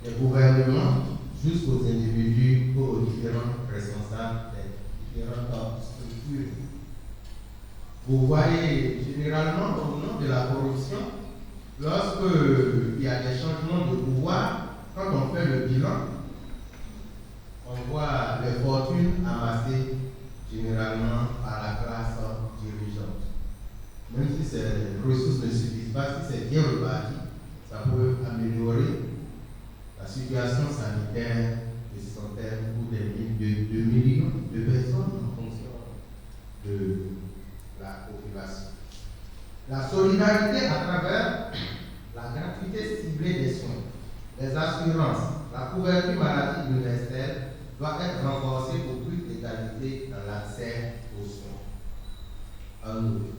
Speaker 2: des gouvernements jusqu'aux individus ou aux différents responsables des différentes structures. Vous voyez généralement au nom de la corruption, lorsqu'il y a des changements de pouvoir, quand on fait le bilan, on voit les fortunes amassées généralement par la classe dirigeante. Même si ces ressources ne suffisent pas, si c'est bien reparti, ça peut améliorer la situation sanitaire des centaines ou de millions de personnes en fonction de la population. La solidarité à travers la gratuité ciblée des soins, les assurances, la couverture maladie universelle doit être renforcée pour plus d'égalité dans l'accès aux soins. En outre,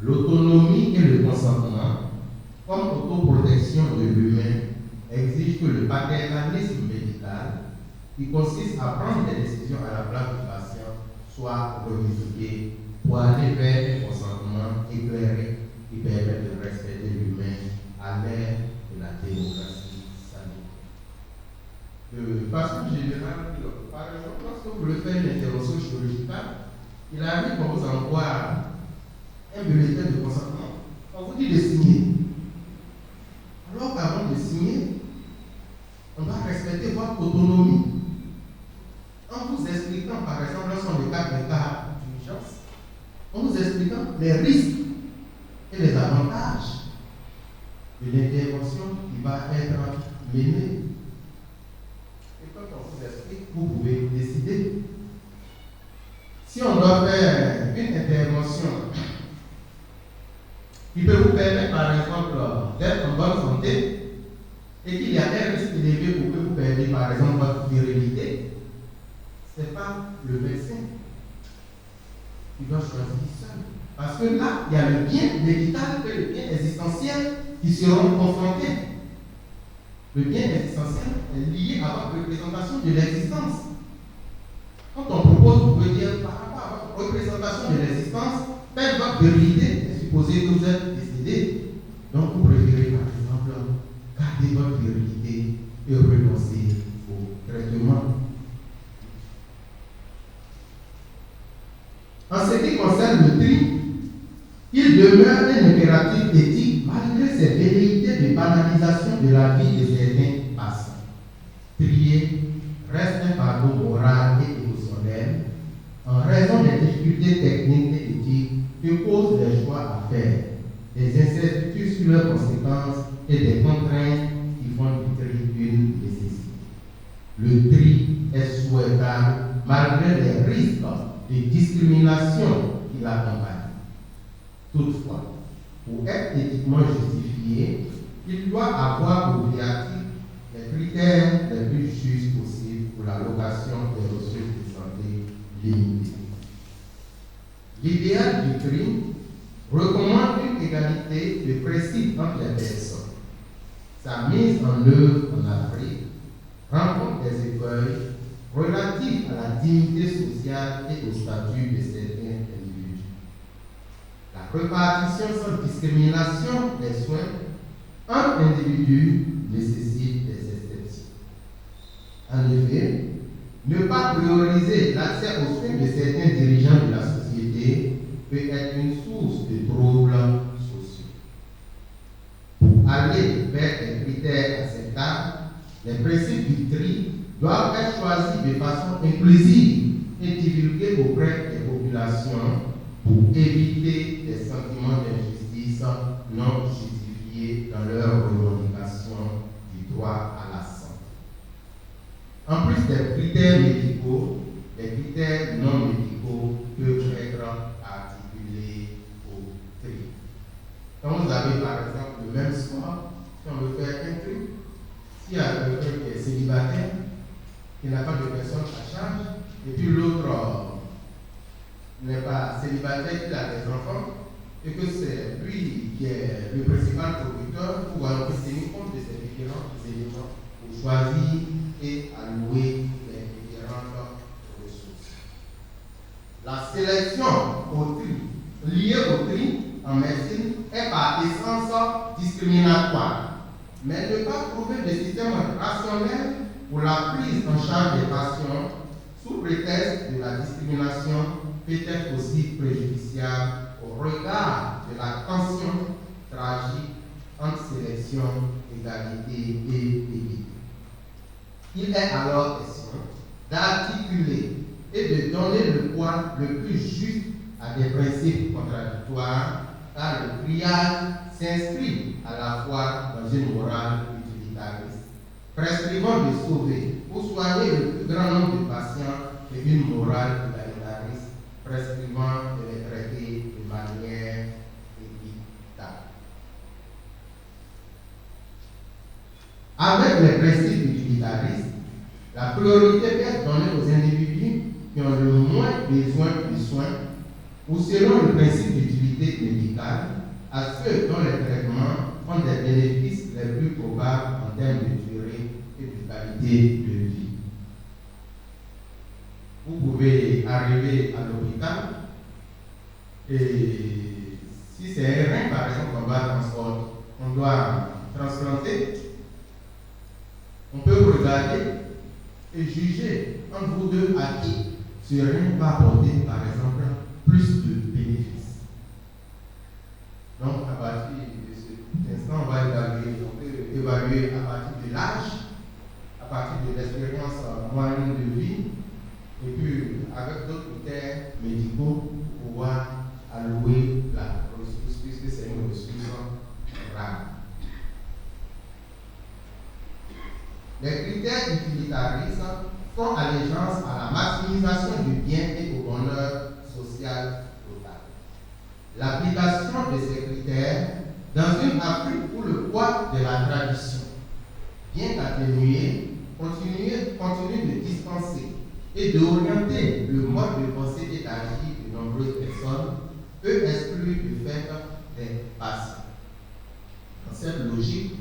Speaker 2: l'autonomie et le consentement, comme autoprotection de l'humain, exigent que le paternalisme médical, qui consiste à prendre des décisions à la place du patient, soit revisité pour aller vers un consentement éclairé qui permet de respecter l'humain à l'ère de la démocratie sanitaire. De façon générale, par exemple, lorsque vous voulez faire une intervention chirurgicale, il arrive qu'on vous envoie un bulletin de consentement. On vous dit de signer. Alors qu'avant de signer, on doit respecter votre autonomie. En vous expliquant, par exemple, lorsqu'on décale des cas d'urgence, en vous expliquant les risques et les avantages de l'intervention qui va être menée. Et quand on vous explique, vous pouvez décider. Si on doit faire une intervention qui peut vous permettre, par exemple, d'être en bonne santé, et qu'il y a un risque élevé pour que vous perdiez, par exemple, votre virilité, ce n'est pas le médecin qui doit choisir seul. Parce que là, il y a le bien médical et le bien existentiel qui seront confrontés. Le bien existentiel est lié à votre représentation de l'existence. Quand on propose, vous pouvez dire, par rapport à votre représentation de l'existence, telle votre virilité est supposée que vous êtes décédé. Donc, vous préférez, par exemple, garder votre virilité et renoncer au traitement. En ce qui concerne le tri, il demeure un impératif éthique malgré ses velléités de banalisation de la vie de certains patients. Trier reste un fardeau moral et émotionnel en raison des difficultés techniques et éthiques que posent les choix à faire, des incertitudes sur leurs conséquences et des contraintes qui font du tri une nécessité. Le tri est souhaitable malgré les risques de discrimination qui l'accompagnent. Toutefois, pour être éthiquement justifié, il doit avoir pour viatique les critères les plus justes possibles pour l'allocation des ressources de santé limitées. L'idéal du tri recommande une égalité de principe entre les personnes. Sa mise en œuvre en Afrique rencontre des écueils relatifs à la dignité sociale et au statut de certains individus. La répartition sans discrimination des soins entre individus nécessite des exceptions. En effet, ne pas prioriser l'accès aux soins de certains dirigeants de la société peut être une source de troubles sociaux. Pour aller vers des critères acceptables, les principes du tri doivent être choisis de façon inclusive et divulgués auprès des populations pour éviter des sentiments d'injustice non justifiés dans leur revendication du droit à la santé. En plus des critères médicaux, les critères non médicaux peuvent être articulés au tri. Quand vous avez par exemple le même score, si on veut faire un tri, s'il y a quelqu'un qui est célibataire, qui n'a pas de personne à charge, et puis l'autre n'est pas célibataire, il a des enfants, et que c'est lui qui est le principal producteur, pour tenir compte de ces différents éléments pour choisir et allouer les différentes ressources. La sélection au tri, liée au tri en médecine, est par essence discriminatoire, mais ne pas trouver de système rationnel pour la prise en charge des patients sous prétexte de la discrimination peut être aussi préjudiciable au regard de la tension tragique entre sélection, égalité et équité. Il est alors question d'articuler et de donner le poids le plus juste à des principes contradictoires, car le triage s'inscrit à la fois dans une morale utilitariste, prescrivant de sauver ou soigner le plus grand nombre de patients et une morale égalitariste, prescrivant de les traiter de manière équitable. Avec les principes utilitaristes, la priorité peut être donnée aux individus qui ont le moins besoin de soins ou selon le principe d'utilité médicale à ceux dont les traitements ont des bénéfices les plus probables en termes de durée et de qualité de vie. Vous pouvez arriver à l'hôpital et si c'est un rein par exemple on doit transplanter, on peut regarder et juger entre vous deux à qui serait pas apporter, par exemple, plus de bénéfices. Donc, à partir de cet instant, on peut évaluer à partir de l'âge, à partir de l'expérience moyenne de vie, et puis avec d'autres critères médicaux pour pouvoir allouer la ressource, puisque c'est une ressource rare. Les critères utilitaristes font allégeance à la maximisation du bien et au bonheur social total. L'application de ces critères dans une Afrique où le poids de la tradition, bien atténué, continue de dispenser et d'orienter le mode de pensée et d'agir de nombreuses personnes, peut exclure du fait des patients. Dans cette logique,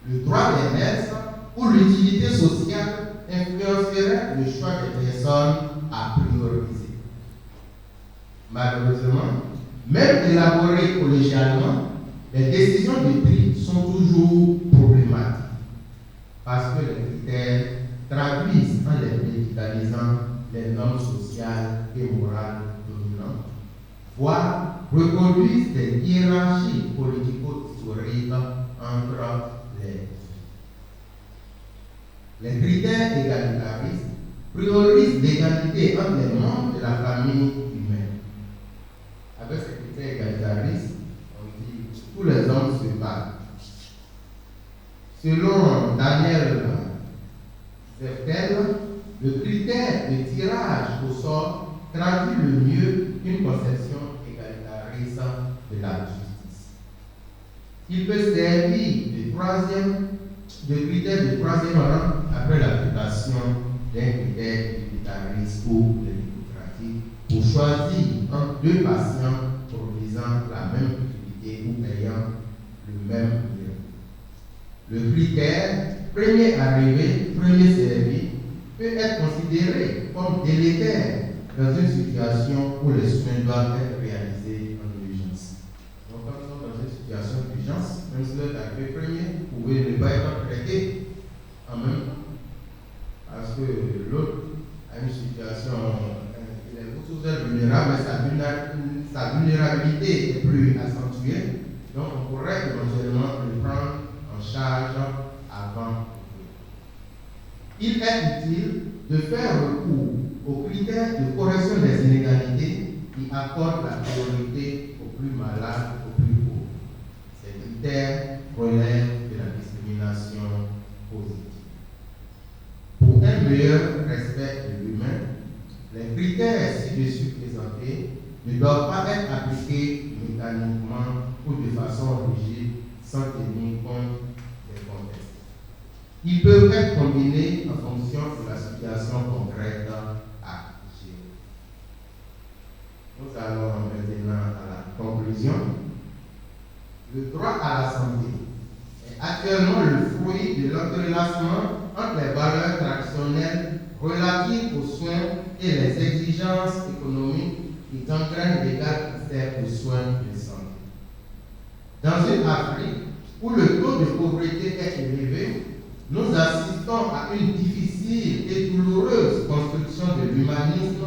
Speaker 2: le droit des mœurs ou l'utilité sociale influencerait le choix des personnes à prioriser. Malheureusement, même élaborées collégialement, les décisions de tri sont toujours problématiques parce que les critères traduisent en les médicalisant les normes sociales et morales dominantes, voire reproduisent des hiérarchies politico-historiques entre les critères égalitaristes priorisent l'égalité entre les membres de la famille humaine. Avec ces critères égalitaristes, on dit tous les hommes se valent. Selon Daniel Zertel, le critère de tirage au sort traduit le mieux une conception égalitariste de la justice. Il peut servir de critère de troisième rang après l'application d'un critère utilitariste ou démocratique pour choisir entre deux patients produisant la même utilité ou ayant le même bien. Le critère premier arrivé, premier servi peut être considéré comme délétère dans une situation où les soins doivent être réalisés en urgence. Donc, quand nous sommes dans une situation d'urgence, même si vous êtes arrivé premier, vous pouvez ne pas être traité en même temps. Parce que l'autre a une situation, il est tout seul vulnérable, mais sa vulnérabilité est plus accentuée. Donc, on pourrait éventuellement le prendre en charge avant. Il est utile de faire recours aux critères de correction des inégalités qui accordent la priorité aux plus malades, aux plus pauvres. Ces critères relèvent de la discrimination positive. Pour un meilleur respect de l'humain, les critères ci-dessus présentés ne doivent pas être appliqués mécaniquement ou de façon rigide sans tenir compte des contextes. Ils peuvent être combinés en fonction de la situation concrète à gérer. Nous allons maintenant à la conclusion. Le droit à la santé est actuellement le fruit de l'entrelacement entre les valeurs traditionnelles relatives aux soins et les exigences économiques qui entraînent l'égal accès aux soins de santé. Dans une Afrique où le taux de pauvreté est élevé, nous assistons à une difficile et douloureuse construction de l'humanisme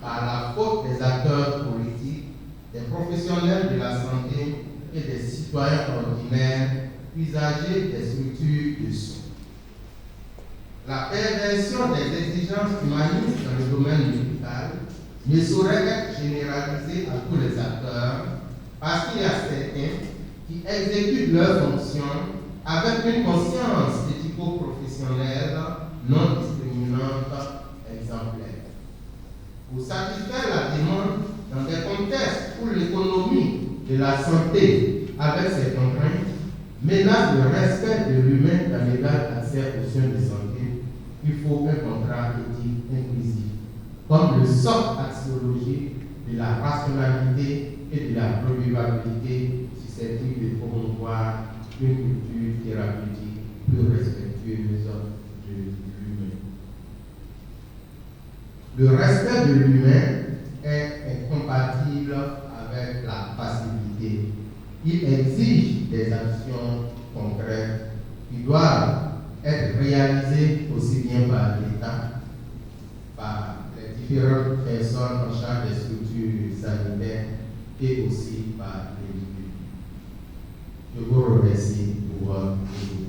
Speaker 2: par la faute des acteurs politiques, des professionnels de la santé et des citoyens ordinaires, usagers des structures de soins. La perversion des exigences humanistes dans le domaine médical ne saurait être généralisée à tous les acteurs parce qu'il y a certains qui exécutent leurs fonctions avec une conscience éthico-professionnelle non discriminante exemplaire. Pour satisfaire la demande dans des contextes où l'économie de la santé, avec ses contraintes, menace le respect de l'humain dans l'égal accès aux soins de santé, il faut un contrat éthique inclusif, comme le socle axiologique de la rationalité et de la probabilité susceptible de promouvoir une culture thérapeutique plus respectueuse de l'humain. Le respect de l'humain est incompatible avec la passivité. Il exige des actions concrètes qui doivent être réalisées aussi bien par l'État, par les différentes personnes en charge des structures sanitaires et aussi par l'individu. Je vous remercie pour votre écoute.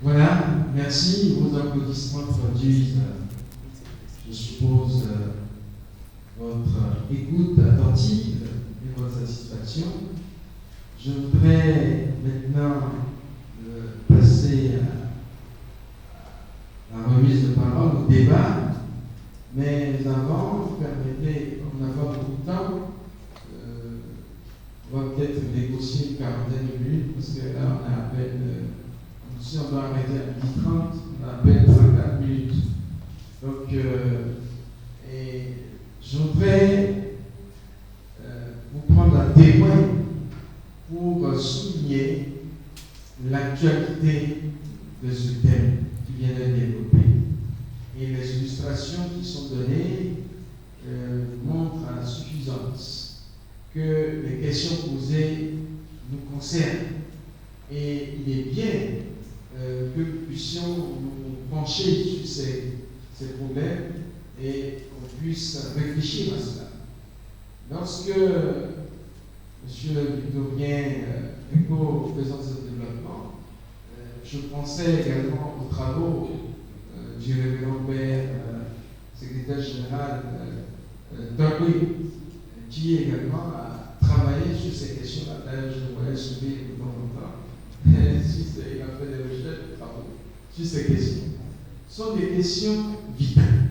Speaker 1: Voilà, merci. Vos applaudissements traduisent, je suppose, votre écoute attentive et votre satisfaction. Je voudrais maintenant passer à la remise de parole, au débat, mais avant, permettez, on n'a pas beaucoup de temps, on va peut-être négocier une quarantaine de minutes, parce que là, on a à peine, si on doit arrêter à 12h30, on a à peine 34 minutes. Donc, et je voudrais vous prendre un témoin pour souligner l'actualité de ce thème qui vient d'être développé. Et les illustrations qui sont données montrent à suffisance que les questions posées nous concernent. Et il est bien que nous puissions nous pencher sur ces problèmes et qu'on puisse réfléchir à cela. Lorsque M. Victorien Rico présente ce développement, je pensais également aux travaux du révérend père, secrétaire général Togui, qui également a travaillé sur ces questions-là. D'ailleurs, je le voyais sourire de temps en temps. Il a fait des recherches, des travaux sur ces questions. Ce sont des questions vitales.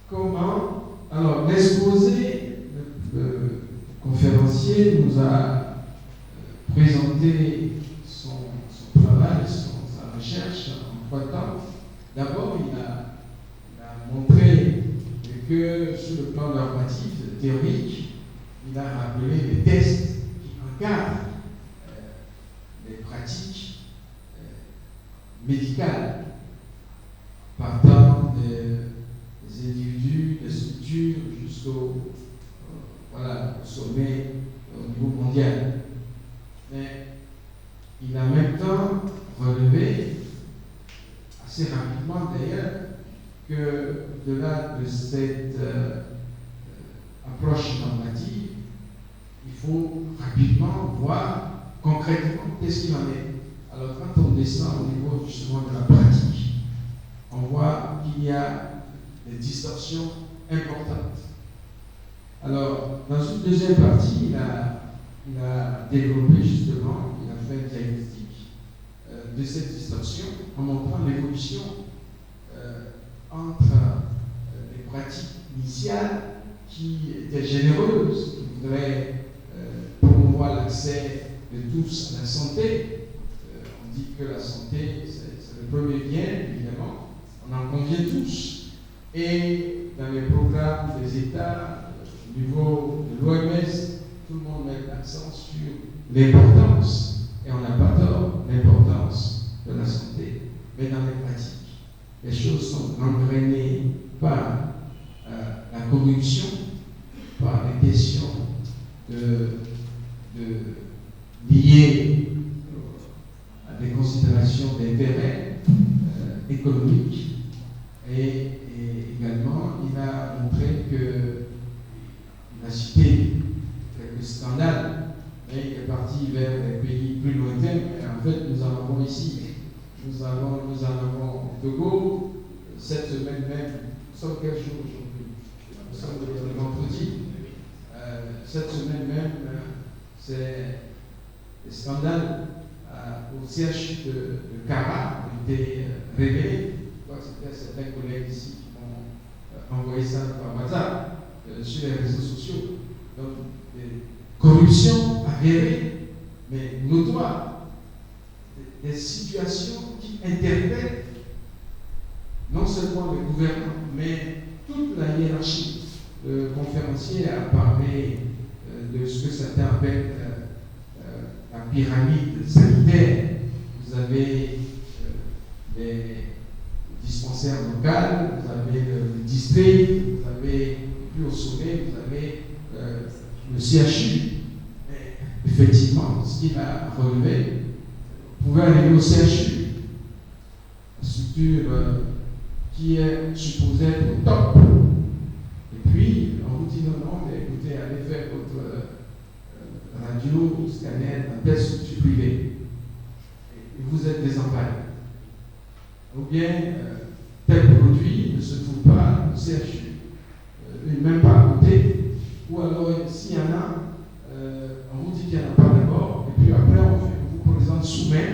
Speaker 1: Comment? Alors, l'exposé, le conférencier nous a présenté son travail, sa recherche en 3 temps. D'abord, il a montré que sur le plan normatif, théorique, il a rappelé les tests qui encadrent les pratiques médicales, partant des individus, des structures, jusqu'au sommet au niveau mondial. Mais il a en même temps relevé, assez rapidement d'ailleurs, que au-delà de cette approche normative, il faut rapidement voir concrètement qu'est-ce qu'il en est. Alors quand on descend au niveau justement de la pratique, on voit qu'il y a des distorsions importantes. Alors dans une deuxième partie, il a développé justement, il a fait un diagnostic de cette distorsion en montrant l'évolution entre les pratiques initiales qui étaient généreuses, qui voudraient promouvoir l'accès de tous à la santé. On dit que la santé, c'est le premier bien, évidemment, on en convient tous. Et dans les programmes des États, au niveau de l'OMS, tout le monde met l'accent sur l'importance, et on n'a pas tort, l'importance de la santé. Mais dans les pratiques, les choses sont engrainées par la corruption, par les questions liées à des considérations d'intérêt économique. Et également, il a montré que, il a cité quelques scandales, mais il est parti vers des pays plus lointains. Et en fait, nous en avons ici. Nous en avons au Togo, cette semaine même. Nous sommes quel jour aujourd'hui? Nous sommes le vendredi. Cette semaine même, c'est des scandales au CHU de Kara ont été révélés. Je crois que c'était certains collègues ici qui m'ont envoyé ça par WhatsApp sur les réseaux sociaux. Donc, des corruptions avérées, mais notoires. Des situations qui interpellent non seulement le gouvernement, mais toute la hiérarchie. Le conférencier a parlé de ce que certains appellent la pyramide sanitaire. Vous avez les dispensaires locaux, vous avez le district, vous avez, et puis au sommet, vous avez le CHU. Et effectivement, ce qu'il a relevé, vous pouvez aller au CHU, la structure qui est supposée être au top. Et puis, on vous dit non, mais écoutez, allez faire votre radio, scanner dans telle structure privée. Et vous êtes désemparé. Ou bien, tel produit ne se trouve pas au CHU, même pas à côté. Ou alors, s'il y en a, on vous dit qu'il n'y en a pas d'abord, et puis après, on vous présente sous-main,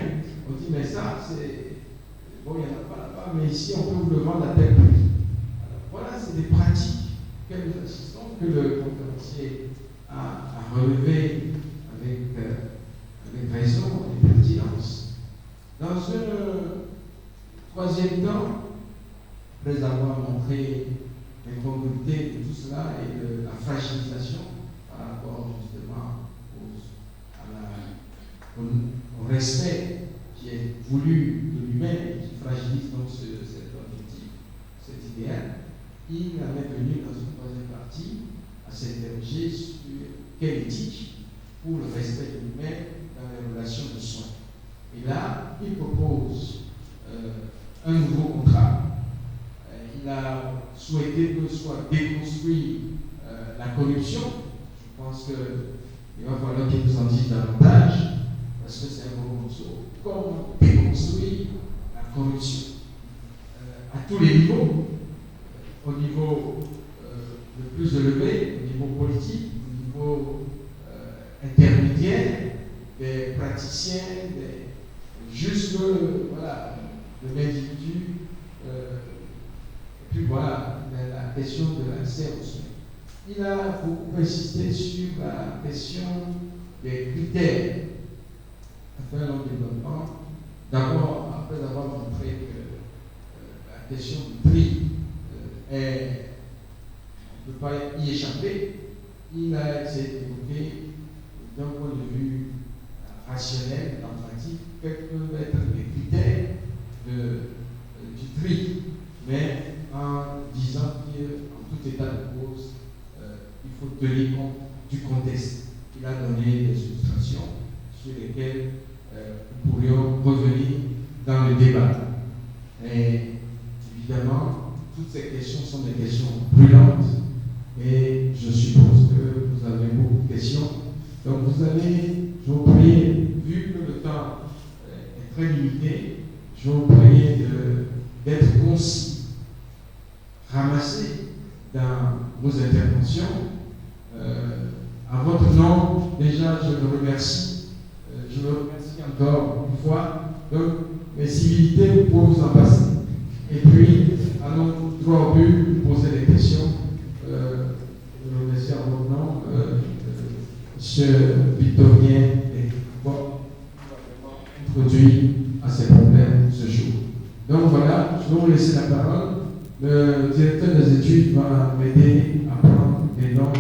Speaker 1: on dit, mais ça, c'est. Bon, il n'y en a pas là-bas, mais ici, on peut vous le vendre à tel prix. Alors, voilà, c'est des pratiques que nous assistons, que le conférencier a relevé avec raison et pertinence. Dans un troisième temps, après avoir montré l'incongruité de tout cela et de la fragilisation par rapport justement au respect qui est voulu de l'humain et qui fragilise donc cet objectif, cet idéal, il avait venu dans une troisième partie à s'interroger sur quelle éthique pour le respect de l'humain dans les relations de soins. Et là, il propose un nouveau contrat. Il a souhaité que soit déconstruit la corruption. Je pense qu'il va falloir qu'il nous en dise davantage, parce que c'est un gros morceau. Comment déconstruire la corruption à tous les niveaux, au niveau le plus élevé, au niveau politique, au niveau intermédiaire, des praticiens, jusque voilà, de l'individu. Et puis voilà, la question de l'accès aux soins. Il a beaucoup insisté sur la question des critères à faire le développement. D'abord, après avoir montré que la question du prix on ne peut pas y échapper, il a essayé d'évoquer d'un point de vue rationnel, en pratique, quels peuvent être les critères du prix, mais en disant qu'en tout état de cause, il faut tenir compte du contexte. Il a donné des illustrations sur lesquelles nous pourrions revenir dans le débat. Et évidemment, toutes ces questions sont des questions brûlantes et je suppose que vous avez beaucoup de questions. Donc vous allez, je vous prie, vu que le temps est très limité, je vous prie d'être concis, ramassé dans vos interventions. À votre nom, déjà, je le remercie. Je le remercie encore une fois. Donc, mes civilités, vous pouvez vous en passer. Et puis, allons droit au but, poser des questions. Je le remercie à votre nom, M. Victorien, et bon, introduit à ces problèmes ce jour. Donc voilà, je vais vous laisser la parole. Le directeur des études va m'aider à prendre les noms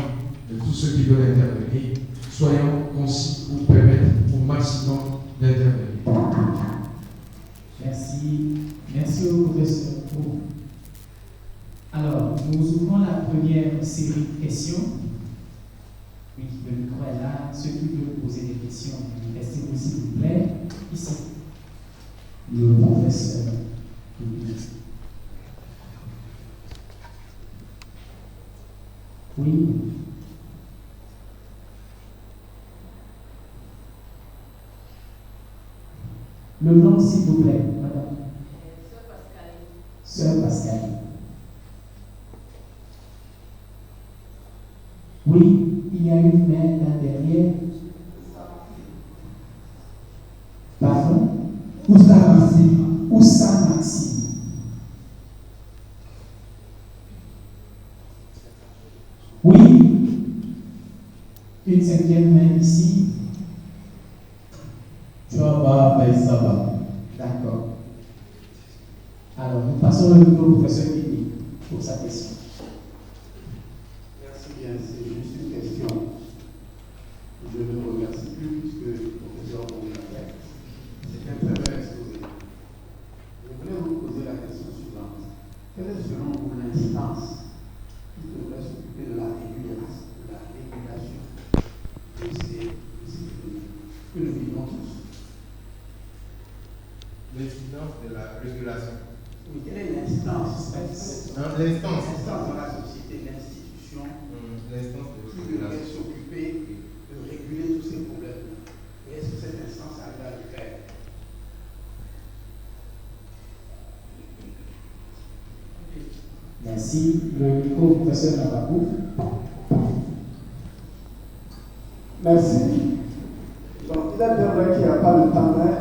Speaker 1: de tous ceux qui veulent intervenir. Soyons concis pour permettre au maximum d'intervenir.
Speaker 3: Merci. Merci au professeur. Alors, nous ouvrons la première série de questions. Oui, le micro est là. Ceux qui veulent poser des questions, restez-vous s'il vous plaît. Ici. Le professeur. Oui. Le nom, s'il vous plaît, madame. Sœur Pascaline. Oui, il y a une main là derrière. Pardon? Oussa Maxime. Oussa Maxime. Oui. Une cinquième main ici. D'accord. Alors, nous passons le micro au professeur Guigui pour sa question.
Speaker 4: Merci bien, c'est juste une question. Je ne remercie plus puisque le professeur
Speaker 2: l'incidence de la régulation.
Speaker 4: Oui, quelle est l'instance?
Speaker 2: L'instance
Speaker 4: L'instance dans la société, l'institution
Speaker 2: l'instance de
Speaker 4: qui devrait
Speaker 2: régulation.
Speaker 4: s'occuper de réguler tous ces problèmes. Et est-ce que cette instance arrive à le faire?
Speaker 3: Merci. Le micro, professeur Nababou.
Speaker 5: Merci. Donc, il est bien vrai qu'il n'y a pas de temps, mais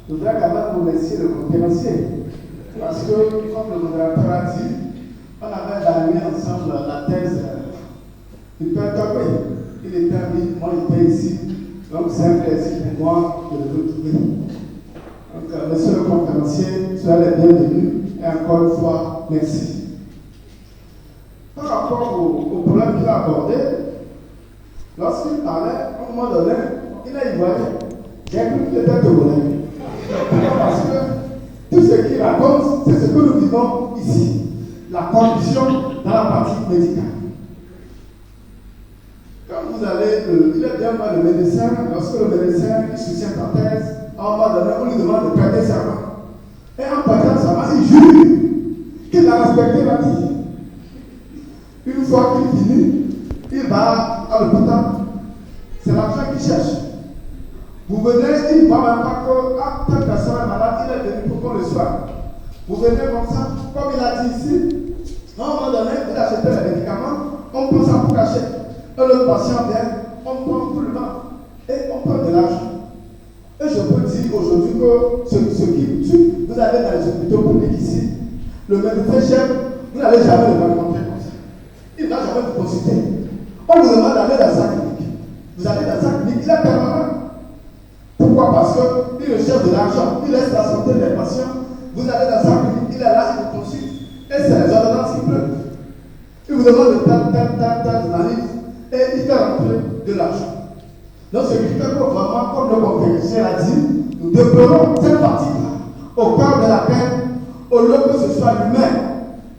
Speaker 5: je voudrais quand même vous remercier le conférencier. Parce que, comme le modérateur a dit, on avait évalué ensemble la thèse du Père Topé. Il était mis, moi j'étais ici. Donc, c'est un plaisir pour moi de le retrouver. Donc, monsieur le conférencier, soyez les bienvenus. Et encore une fois, merci. Par rapport au problème qu'il a abordé, lorsqu'il parlait, à un moment donné, il a ivoirien. J'ai cru qu'il était togolais. Pourquoi? Parce que tout ce qu'il raconte, c'est ce que nous vivons ici. La corruption dans la partie médicale. Quand vous allez, il est bien mal le médecin, lorsque le médecin il soutient ta thèse, à un moment donné, on lui demande de prêter serment. Et en prêtant serment, il jure qu'il a respecté la vie. Une fois qu'il finit, il va à l'hôpital. C'est l'argent qu'il cherche. Vous venez, il ne va même pas que telle personne est malade, il est venu pour qu'on le soigne. Vous venez comme ça, comme il a dit ici, à un moment donné, il a acheté les médicaments, on prend ça pour cacher. Et le patient vient, on prend tout le temps et on prend de l'argent. Et je peux dire aujourd'hui que ce qui tue, vous allez dans les hôpitaux publics ici, le médecin chef, vous n'allez jamais le rencontrer comme ça. Il ne va jamais vous consulter. On vous demande d'aller dans sa clinique. Vous allez dans sa clinique, il est permanent. Pourquoi? Parce qu'il recherche de l'argent, il laisse la santé des patients. Vous allez dans sa clinique, il est là, il vous consulte. Et c'est les ordonnances qui pleuvent. Il vous demande de telle analyse et il fait rentrer de l'argent. Donc, ce qui fait que vraiment, comme le conférencier l'a dit, nous déplorons cette partie-là, au cœur de laquelle, au lieu que ce soit l'humain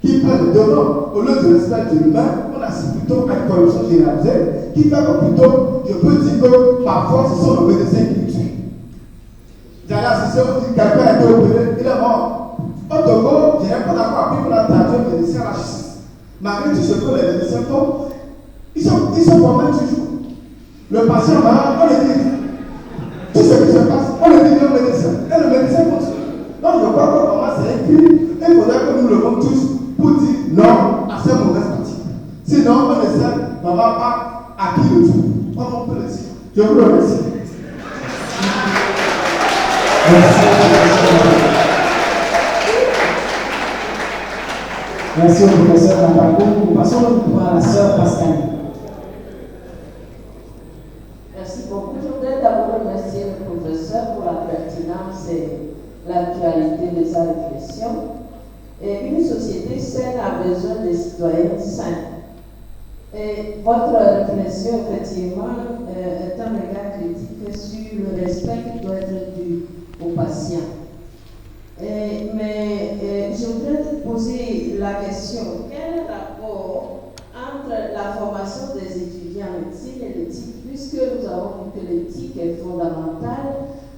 Speaker 5: qui prenne le devant, au lieu de respecter l'humain, on assiste plutôt à une corruption généralisée qui fait que plutôt, je peux dire que parfois ce sont les médecins qui nous tuent. J'allais assister, on dit quelqu'un a été opéré, il est mort. Au Togo, je n'ai pas d'accord avec la traduire le médecin à la justice. Malgré tout ce que les médecins font, ils sont quand même toujours. Le patient malade, on le dit. Tout ce qui se passe, on le dit au médecin. Et le médecin continue. Donc je crois que vraiment c'est un cri. Et il faudrait que nous le levons tous pour dire non à ces mauvaises pratiques. Sinon, on essaie d'avoir pas acquis le tout. Comme on peut le dire. Je vous remercie.
Speaker 3: Merci au professeur Nababou. Nous passons le micro à la sœur Pascaline.
Speaker 6: Merci beaucoup. Je voudrais d'abord remercier le professeur pour la pertinence et l'actualité de sa réflexion. Et une société saine a besoin de citoyens sains. Et votre réflexion, effectivement, est un regard critique sur le respect qui doit être dû aux patients. Mais je voudrais te poser la question, quel rapport entre la formation des étudiants en médecine et l'éthique, puisque nous avons vu que l'éthique est fondamentale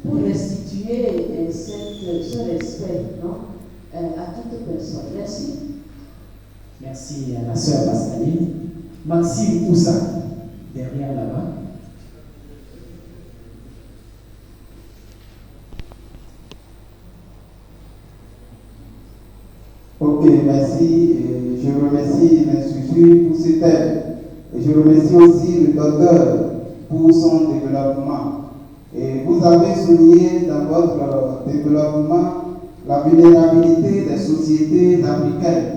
Speaker 6: pour restituer ce respect, non, à toute personne. Merci.
Speaker 3: Merci à la sœur Pascaline. Maxime Oussa, derrière là-bas.
Speaker 7: Ok, merci. Je remercie l'Institut pour ce thème. Et je remercie aussi le docteur pour son développement. Et vous avez souligné dans votre développement la vulnérabilité des sociétés africaines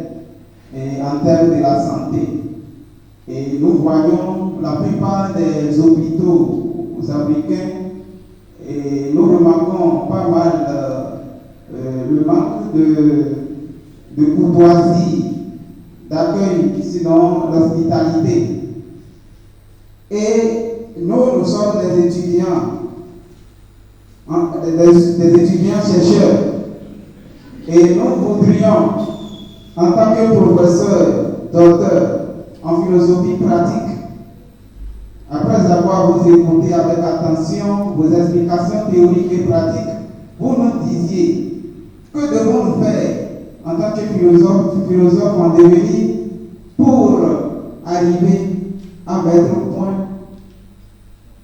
Speaker 7: et en termes de la santé. Et nous voyons la plupart des hôpitaux africains et nous remarquons pas mal le manque de courtoisie, d'accueil, sinon l'hospitalité. Et nous sommes des étudiants, des étudiants chercheurs. Et nous voudrions, en tant que professeur, docteur en philosophie pratique, après avoir vous écouté avec attention vos explications théoriques et pratiques, vous nous disiez que devons-nous faire en tant que philosophe en devenir pour arriver à mettre au point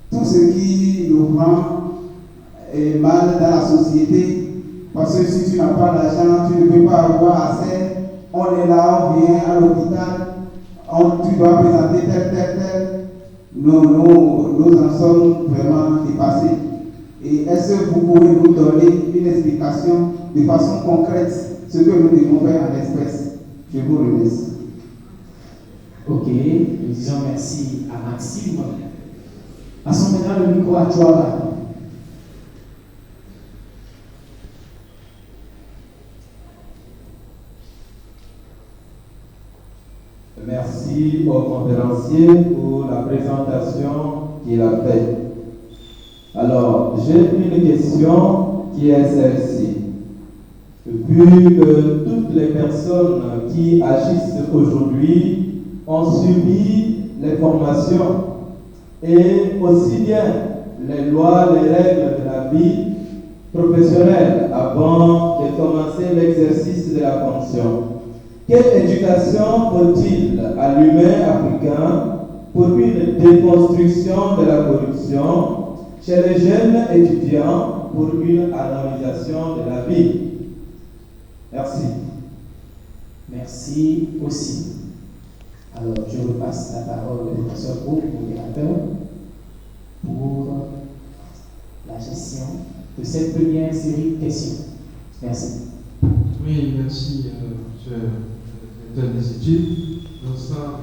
Speaker 7: tout ce qui nous rend mal dans la société. Parce que si tu n'as pas d'argent, tu ne peux pas avoir assez. On est là, on vient à l'hôpital, tu dois présenter tel. Nous en sommes vraiment dépassés. Et est-ce que vous pouvez nous donner une explication de façon concrète ce que nous devons faire en espèces? Je vous remercie.
Speaker 3: Ok, nous disons merci à Maxime. Passons maintenant le micro à toi.
Speaker 8: Merci au conférencier pour la présentation qu'il a faite. Alors, j'ai une question qui est celle-ci. Vu que toutes les personnes qui agissent aujourd'hui ont subi les formations et aussi bien les lois, les règles de la vie professionnelle avant de commencer l'exercice de la fonction, quelle éducation faut-il à l'humain africain pour une déconstruction de la corruption chez les jeunes étudiants pour une harmonisation de la vie? Merci.
Speaker 3: Merci aussi. Alors, je repasse la parole au professeur au modérateur pour la gestion de cette première série de questions. Merci.
Speaker 1: Oui, merci, monsieur le directeur des études. Dans ça,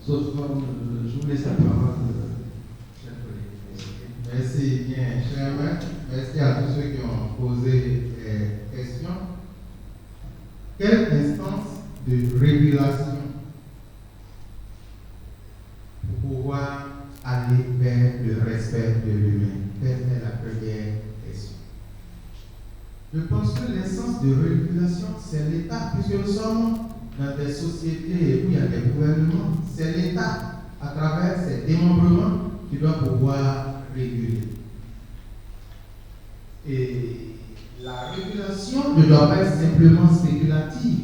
Speaker 1: je vous laisse la parole, chers collègues.
Speaker 2: Merci bien, cher maître. Merci à tous ceux qui ont posé des questions. Quelle instance de régulation pour pouvoir aller vers le respect de l'humain? Telle est la première question. Je pense que l'instance de régulation, c'est l'État, puisque nous sommes dans des sociétés où il y a des gouvernements. C'est l'État, à travers ses démembrements, qui doit pouvoir réguler. Et la régulation ne doit pas être simplement spéculative,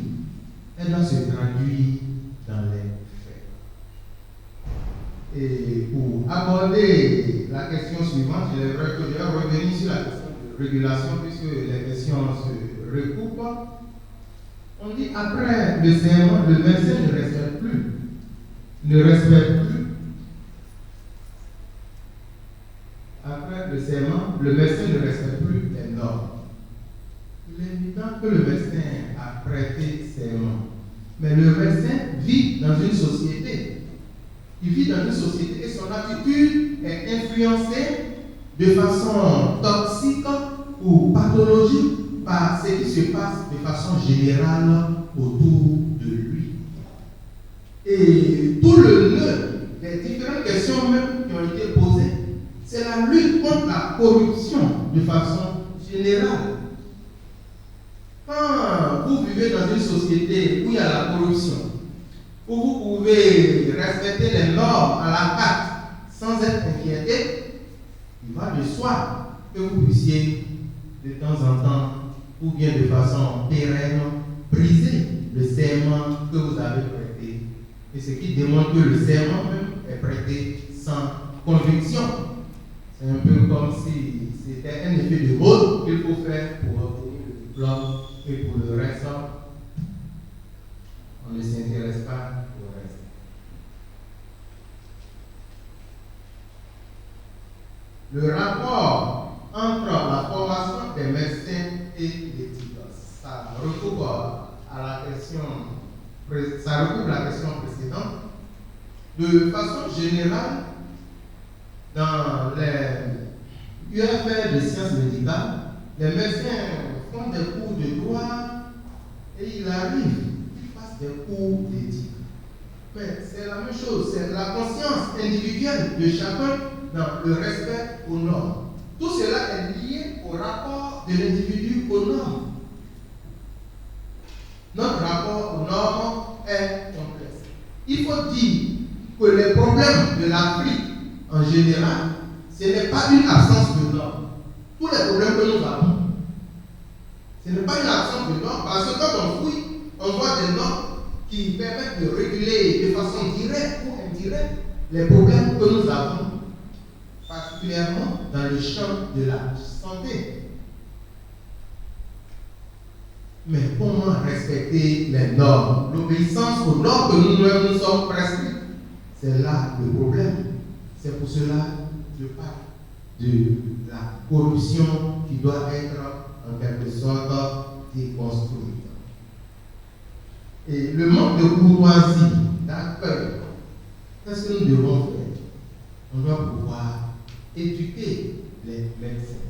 Speaker 2: elle doit se traduire dans les faits. Et pour aborder la question suivante, je vais revenir sur la question de régulation, puisque les questions se recoupent. On dit après le serment, le médecin ne respecte plus. Après le serment, le médecin ne respecte plus les normes. Il est évident que le médecin a prêté serment. Mais le médecin vit dans une société. Il vit dans une société et son attitude est influencée de façon toxique ou pathologique par ce qui se passe de façon générale autour de lui. Et tout le nœud des différentes questions même qui ont été posées, c'est la lutte contre la corruption de façon générale. Quand vous vivez dans une société où il y a la corruption, où vous pouvez respecter les normes à la carte sans être inquiété, il va de soi que vous puissiez de temps en temps, ou bien de façon pérenne, briser le serment que vous avez prêté. Et ce qui démontre que le serment même est prêté sans conviction. C'est un peu comme si c'était un effet de mode qu'il faut faire pour obtenir le diplôme. Et pour le reste, on ne s'intéresse pas au reste. Le rapport entre la formation des médecins et l'éthique, ça recoupe la question précédente. De façon générale, dans les UFR de sciences médicales, les médecins font des cours de droit et il arrive qu'ils fassent des cours d'éthique. Mais c'est la même chose, c'est la conscience individuelle de chacun dans le respect aux normes. Tout cela est lié au rapport de l'individu aux normes. Notre rapport aux normes est complexe. Il faut dire que les problèmes de l'Afrique en général, ce n'est pas une absence de normes. Tous les problèmes que nous avons, Ce n'est pas une absence de normes, parce que quand on fouille, on voit des normes qui permettent de réguler de façon directe ou indirecte les problèmes que nous avons, particulièrement dans le champ de la santé. Mais comment respecter les normes? L'obéissance aux normes que nous-mêmes nous sommes prescrits, c'est là le problème. C'est pour cela que je parle de la corruption qui doit être en quelque sorte déconstruite. Et le manque de courtoisie, d'accueil, qu'est-ce que nous devons faire? On doit pouvoir éduquer les médecins.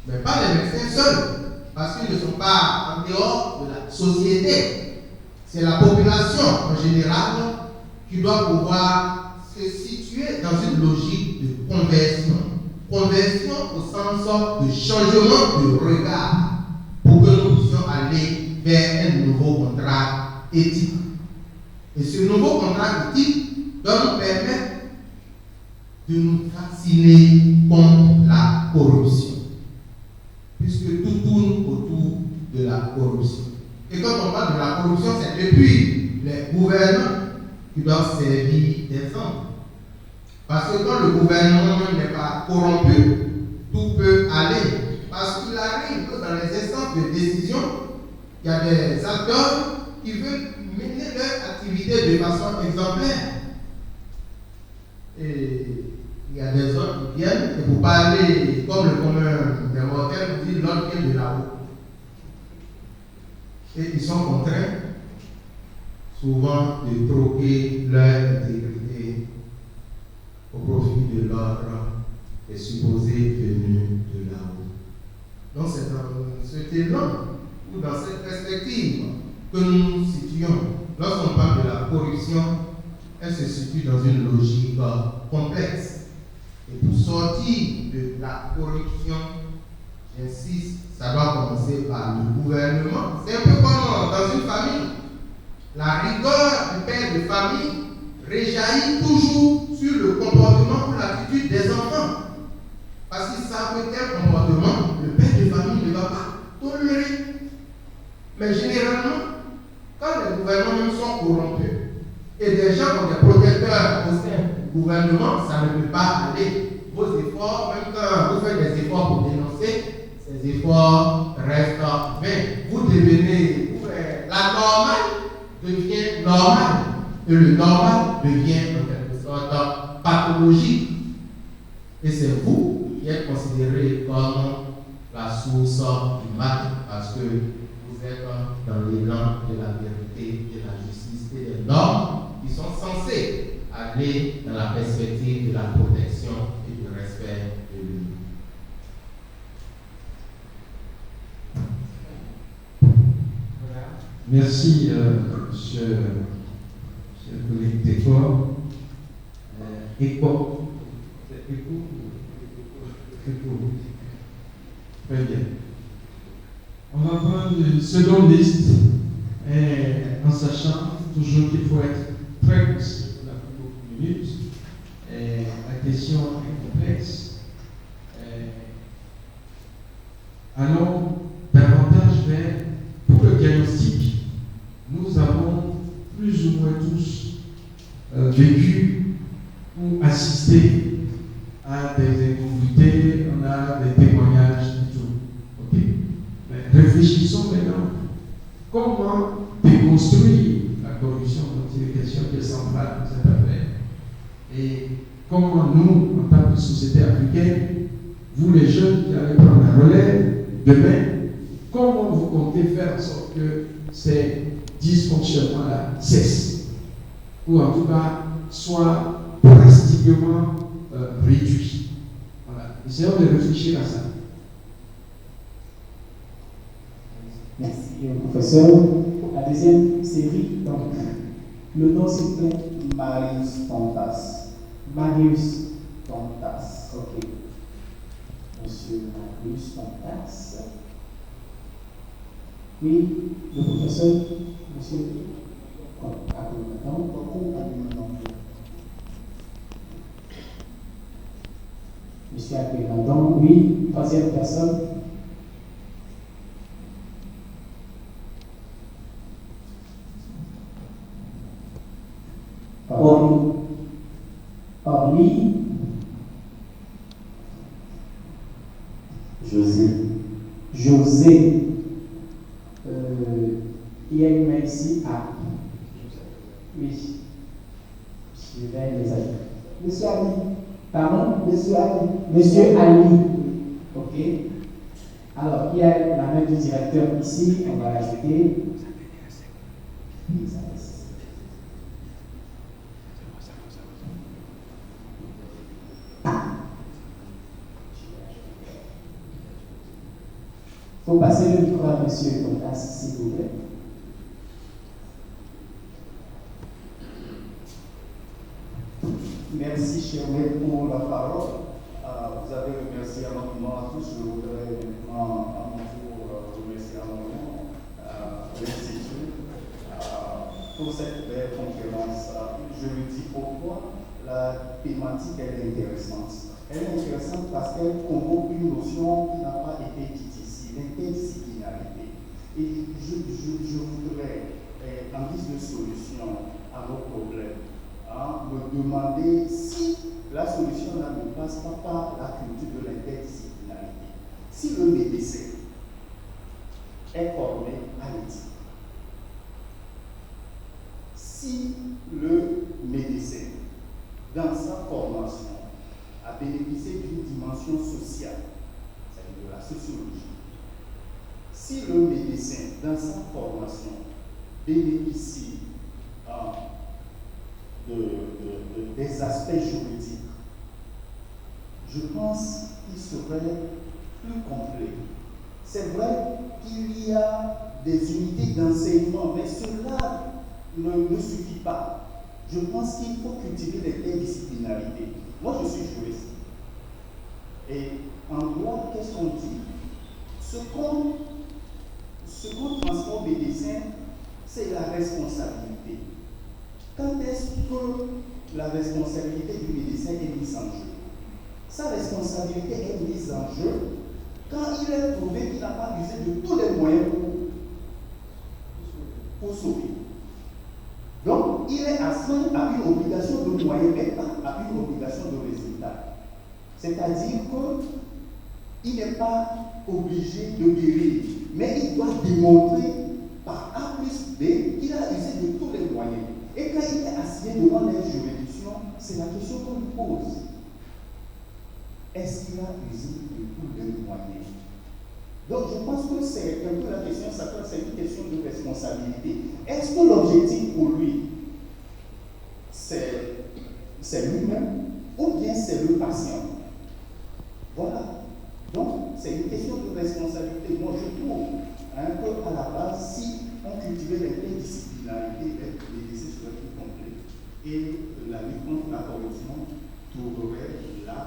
Speaker 2: Mais pas les médecins seuls, parce qu'ils ne sont pas en dehors de la société. C'est la population en général qui doit pouvoir se situer dans une logique de conversion. Conversion au sens de changement de regard pour que nous puissions aller vers un nouveau contrat éthique. Et ce nouveau contrat éthique doit nous permettre de nous vacciner contre la corruption, puisque tout tourne autour de la corruption. Et quand on parle de la corruption, c'est depuis les gouvernants qui doivent servir d'exemple. Parce que quand le gouvernement n'est pas corrompu, tout peut aller. Parce qu'il arrive que dans les instances de décision, il y a des acteurs qui veulent mener leur activité de façon exemplaire. Et il y a des autres qui viennent, et pour parler comme le commun des mortels, vous dites l'autre vient de là-haut. Et ils sont contraints souvent de troquer leur intégrité au profit de l'ordre est supposé venu de là-haut. Donc c'est dans cet élan ou dans cette perspective que nous nous situons. Lorsqu'on parle de la corruption, elle se situe dans une logique complexe. Et pour sortir de la corruption, j'insiste, ça doit commencer par le gouvernement. C'est un peu comme dans une famille. La rigueur du père de famille réjaillit toujours sur le comportement ou l'attitude des enfants. Parce qu'ils savent que tel comportement, le père de famille ne va pas tolérer. Mais généralement, quand les gouvernements sont corrompus et des gens ont des protecteurs au sein du gouvernement, ça ne peut pas aller. Vos efforts, même quand vous faites des efforts pour dénoncer, ces efforts restent vains. Vous devenez, la normale devient normale. Et le normal devient en quelque sorte pathologique. Et c'est vous qui êtes considéré comme la source du mal, parce que vous êtes dans l'élan de la vérité, de la justice et des normes qui sont censées aller dans la perspective de la protection et du respect de l'humain.
Speaker 1: Merci, monsieur le collègue Técor. Éco. Très bien. On va prendre une seconde liste, en sachant toujours qu'il faut être très concis. On a plus beaucoup de minutes. La question est complexe. Allons davantage vers, pour le diagnostic, nous avons plus ou moins tous vécu ou assisté à des incongruités, on a des témoignages et tout. Ok? Mais réfléchissons maintenant. Comment déconstruire la corruption dont il est question qui est centrale dans cette affaire? Et comment nous, en tant que société africaine, vous les jeunes qui allez prendre la relève demain, comment vous comptez faire en sorte que ces dysfonctionnements-là cessent, ou en tout cas soient drastiquement réduits? Voilà. Essayons de réfléchir à ça.
Speaker 3: Merci, professeur. La deuxième série, donc, le nom s'il vous plaît.
Speaker 7: Marius Pontas.
Speaker 3: Marius Pontas. Ok. Monsieur Marius Pontas. Oui, le professeur, monsieur Aboumadon. Monsieur Aboumadon, oui, troisième personne.
Speaker 7: José.
Speaker 3: José. Il y a une main ici. Ah. Oui. Je vais les ajouter.
Speaker 5: Monsieur Ali.
Speaker 3: Pardon?
Speaker 5: Monsieur Ali.
Speaker 3: Monsieur Ali. Ok. Alors, il y a la main du directeur ici. On va l'ajouter. Il faut passer le micro à monsieur Tontas, s'il vous plaît.
Speaker 9: Merci, cher maître, pour la parole. Vous avez remercié anonymement à tous. Je voudrais maintenant, à mon tour, remercier anonymement l'Institut pour cette belle conférence. Je le dis pourquoi la thématique est intéressante. Elle est intéressante parce qu'elle convoque une notion qui n'a pas été dite ici, l'interdisciplinarité. Et je voudrais, en guise de solution à nos problèmes, me demander si la solution là ne passe pas par la culture de l'interdisciplinarité. Si le médecin est formé à l'éthique, si le médecin, dans sa formation, a bénéficié d'une dimension sociale, c'est-à-dire de la sociologie, si le médecin, dans sa formation, bénéficie des aspects juridiques, je pense qu'il serait plus complet. C'est vrai qu'il y a des unités d'enseignement, mais cela ne suffit pas. Je pense qu'il faut cultiver l'interdisciplinarité. Moi, je suis juriste. Et en droit, qu'est-ce qu'on dit? Ce qu'on transmet au médecin, c'est la responsabilité. Quand est-ce que la responsabilité du médecin est mise en jeu? Sa responsabilité est mise en jeu quand il est prouvé qu'il n'a pas usé de tous les moyens pour sauver. Donc, il est astreint à une obligation de moyens, mais pas à une obligation de résultat. C'est-à-dire qu'il n'est pas obligé de guérir, mais il doit démontrer par A plus B qu'il a usé de tous les moyens. Et quand il est assigné devant les juridictions, c'est la question qu'on lui pose. Est-ce qu'il a usé de tous les moyens? Donc je pense que c'est un peu la question, c'est une question de responsabilité. Est-ce que l'objectif pour lui, c'est lui-même ou bien c'est le patient? Voilà. Donc c'est une question de responsabilité. Moi je trouve qu'à la base, si on cultivait l'interdisciplinarité, les décès seraient plus complets et la lutte contre la corruption trouverait là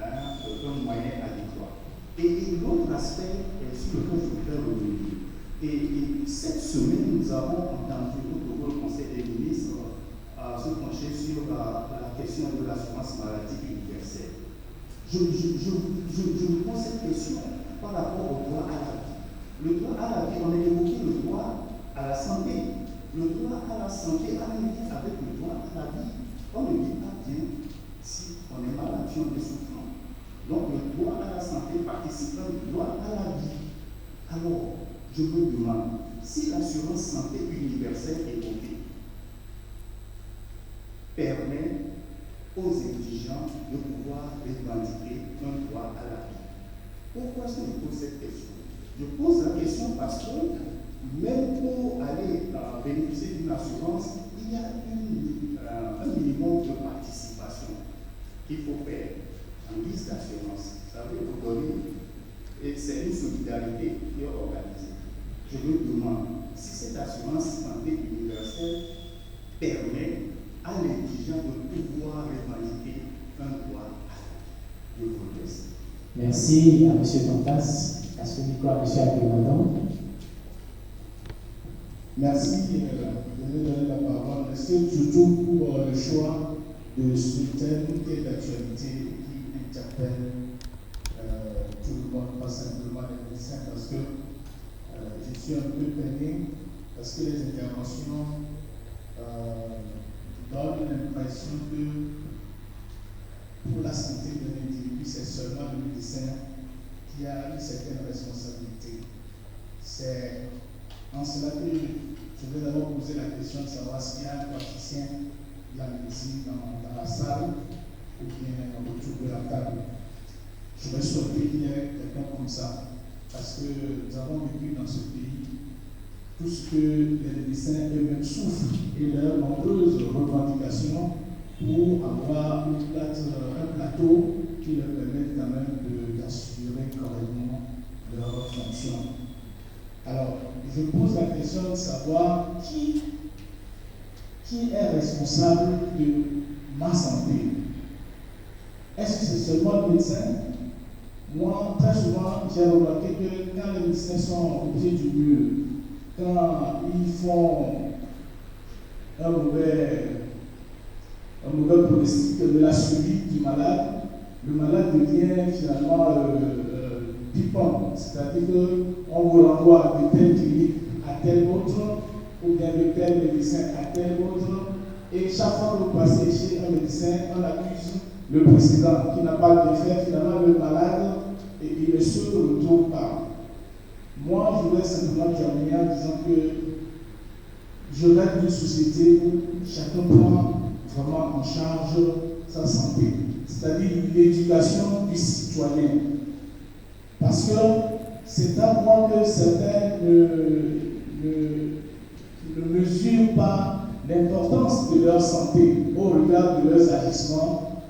Speaker 9: un moyen adéquat. Et l'autre aspect sur lequel je voudrais revenir, et cette semaine, nous avons entendu au Conseil des ministres se pencher sur la question de l'assurance maladie universelle. Je me pose cette question par rapport au droit à la vie. Le droit à la vie, on a évoqué le droit à la santé. Le droit à la santé a un lien avec le droit à la vie. On ne dit pas bien si on est malade, si on est souffrant. Donc le droit à la santé participe au droit à la vie. Alors, je me demande si l'assurance santé universelle évoquée permet aux indigents de pouvoir revendiquer un droit à la vie. Pourquoi est-ce que je pose cette question? Je pose la question parce que même pour aller bénéficier d'une assurance, il y a un minimum de participation qu'il faut faire en guise d'assurance. Vous savez, vous donnez, et c'est une solidarité qui est organisée. Je me demande si cette assurance santé universelle permet à l'indigent de pouvoir revendiquer un droit à la vie. Je vous laisse.
Speaker 3: Merci à M. Tontas. Est-ce que micro à M. Abdelmadon?
Speaker 5: Merci de me donner la parole. Est-ce que surtout pour le choix de ce thème qui est d'actualité, qui interpelle tout le monde, pas simplement les médecins, parce que je suis un peu peiné, parce que les interventions donnent l'impression que pour la santé d'un individu, c'est seulement le médecin
Speaker 9: qui a une certaine responsabilité. C'est en cela que je vais d'abord poser la question de savoir s'il y a un praticien de la médecine dans la salle ou bien autour de la table. Je vais souhaiter qu'il y ait quelqu'un comme ça, parce que nous avons vécu dans ce pays tout ce que les médecins eux-mêmes souffrent et leurs nombreuses revendications pour avoir un plateau qui leur permette quand même d'assurer correctement leur fonction. Alors, je pose la question de savoir qui est responsable de ma santé. Est-ce que c'est seulement le médecin? Moi, très souvent, j'ai remarqué que quand les médecins sont au pied du mur, quand ils font un mauvais pronostic de la survie du malade, le malade devient finalement pipant. C'est-à-dire qu'on vous renvoie de telle clinique à telle autre, ou bien de tel médecin à tel autre, et chaque fois que vous passez chez un médecin, on accuse le précédent qui n'a pas bien fait, finalement le malade, et il ne se retrouve pas. Moi, je voudrais simplement terminer en disant que je rêve d'une société où chacun prend vraiment en charge sa santé, c'est-à-dire l'éducation du citoyen. Parce que c'est à moi que certains ne mesurent pas l'importance de leur santé au regard de leurs agissements,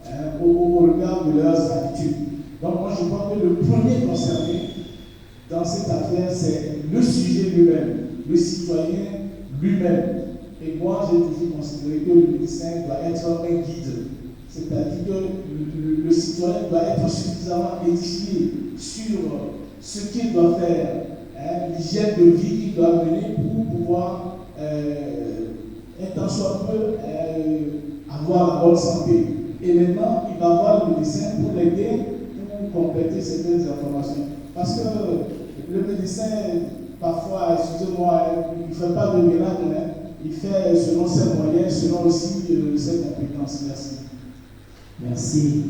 Speaker 9: au regard de leurs habitudes. Donc moi je crois que le premier concerné dans cette affaire, c'est le sujet lui-même, le citoyen lui-même. Et moi, j'ai toujours considéré que le médecin doit être un guide. C'est-à-dire que le citoyen doit être suffisamment édifié sur ce qu'il doit faire, l'hygiène de vie qu'il doit mener pour pouvoir, un tant soit peu, avoir la bonne santé. Et maintenant, il va voir le médecin pour l'aider, pour compléter certaines informations. Parce que le médecin, parfois, excusez-moi, il ne fait pas de miracle, il fait selon ses moyens, selon aussi ses compétences. Merci.
Speaker 3: Merci,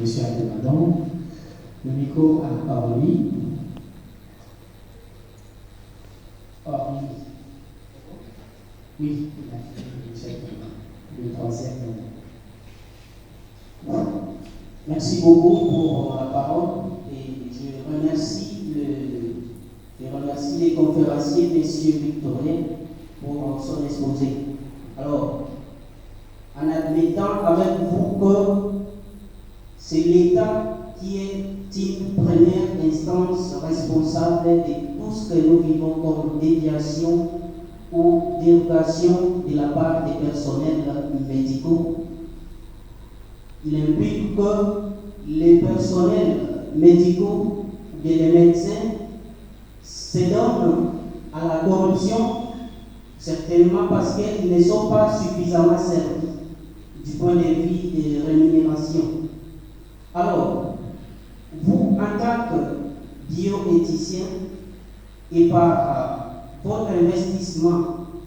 Speaker 3: M. Aldemadon. Le micro à Orly. Orly. Oui, le troisième.
Speaker 10: Merci beaucoup pour la parole et je remercie les conférenciers, M. Victorien, pour son exposé. Alors, en admettant avec vous que c'est l'État qui est une première instance responsable de tout ce que nous vivons comme déviation ou dérogation de la part des personnels médicaux, il implique que les personnels médicaux et les médecins se donnent à la corruption, certainement parce qu'ils ne sont pas suffisamment servis du point de vue des rémunérations. Alors, vous, en tant que bioéthicien, et par votre investissement,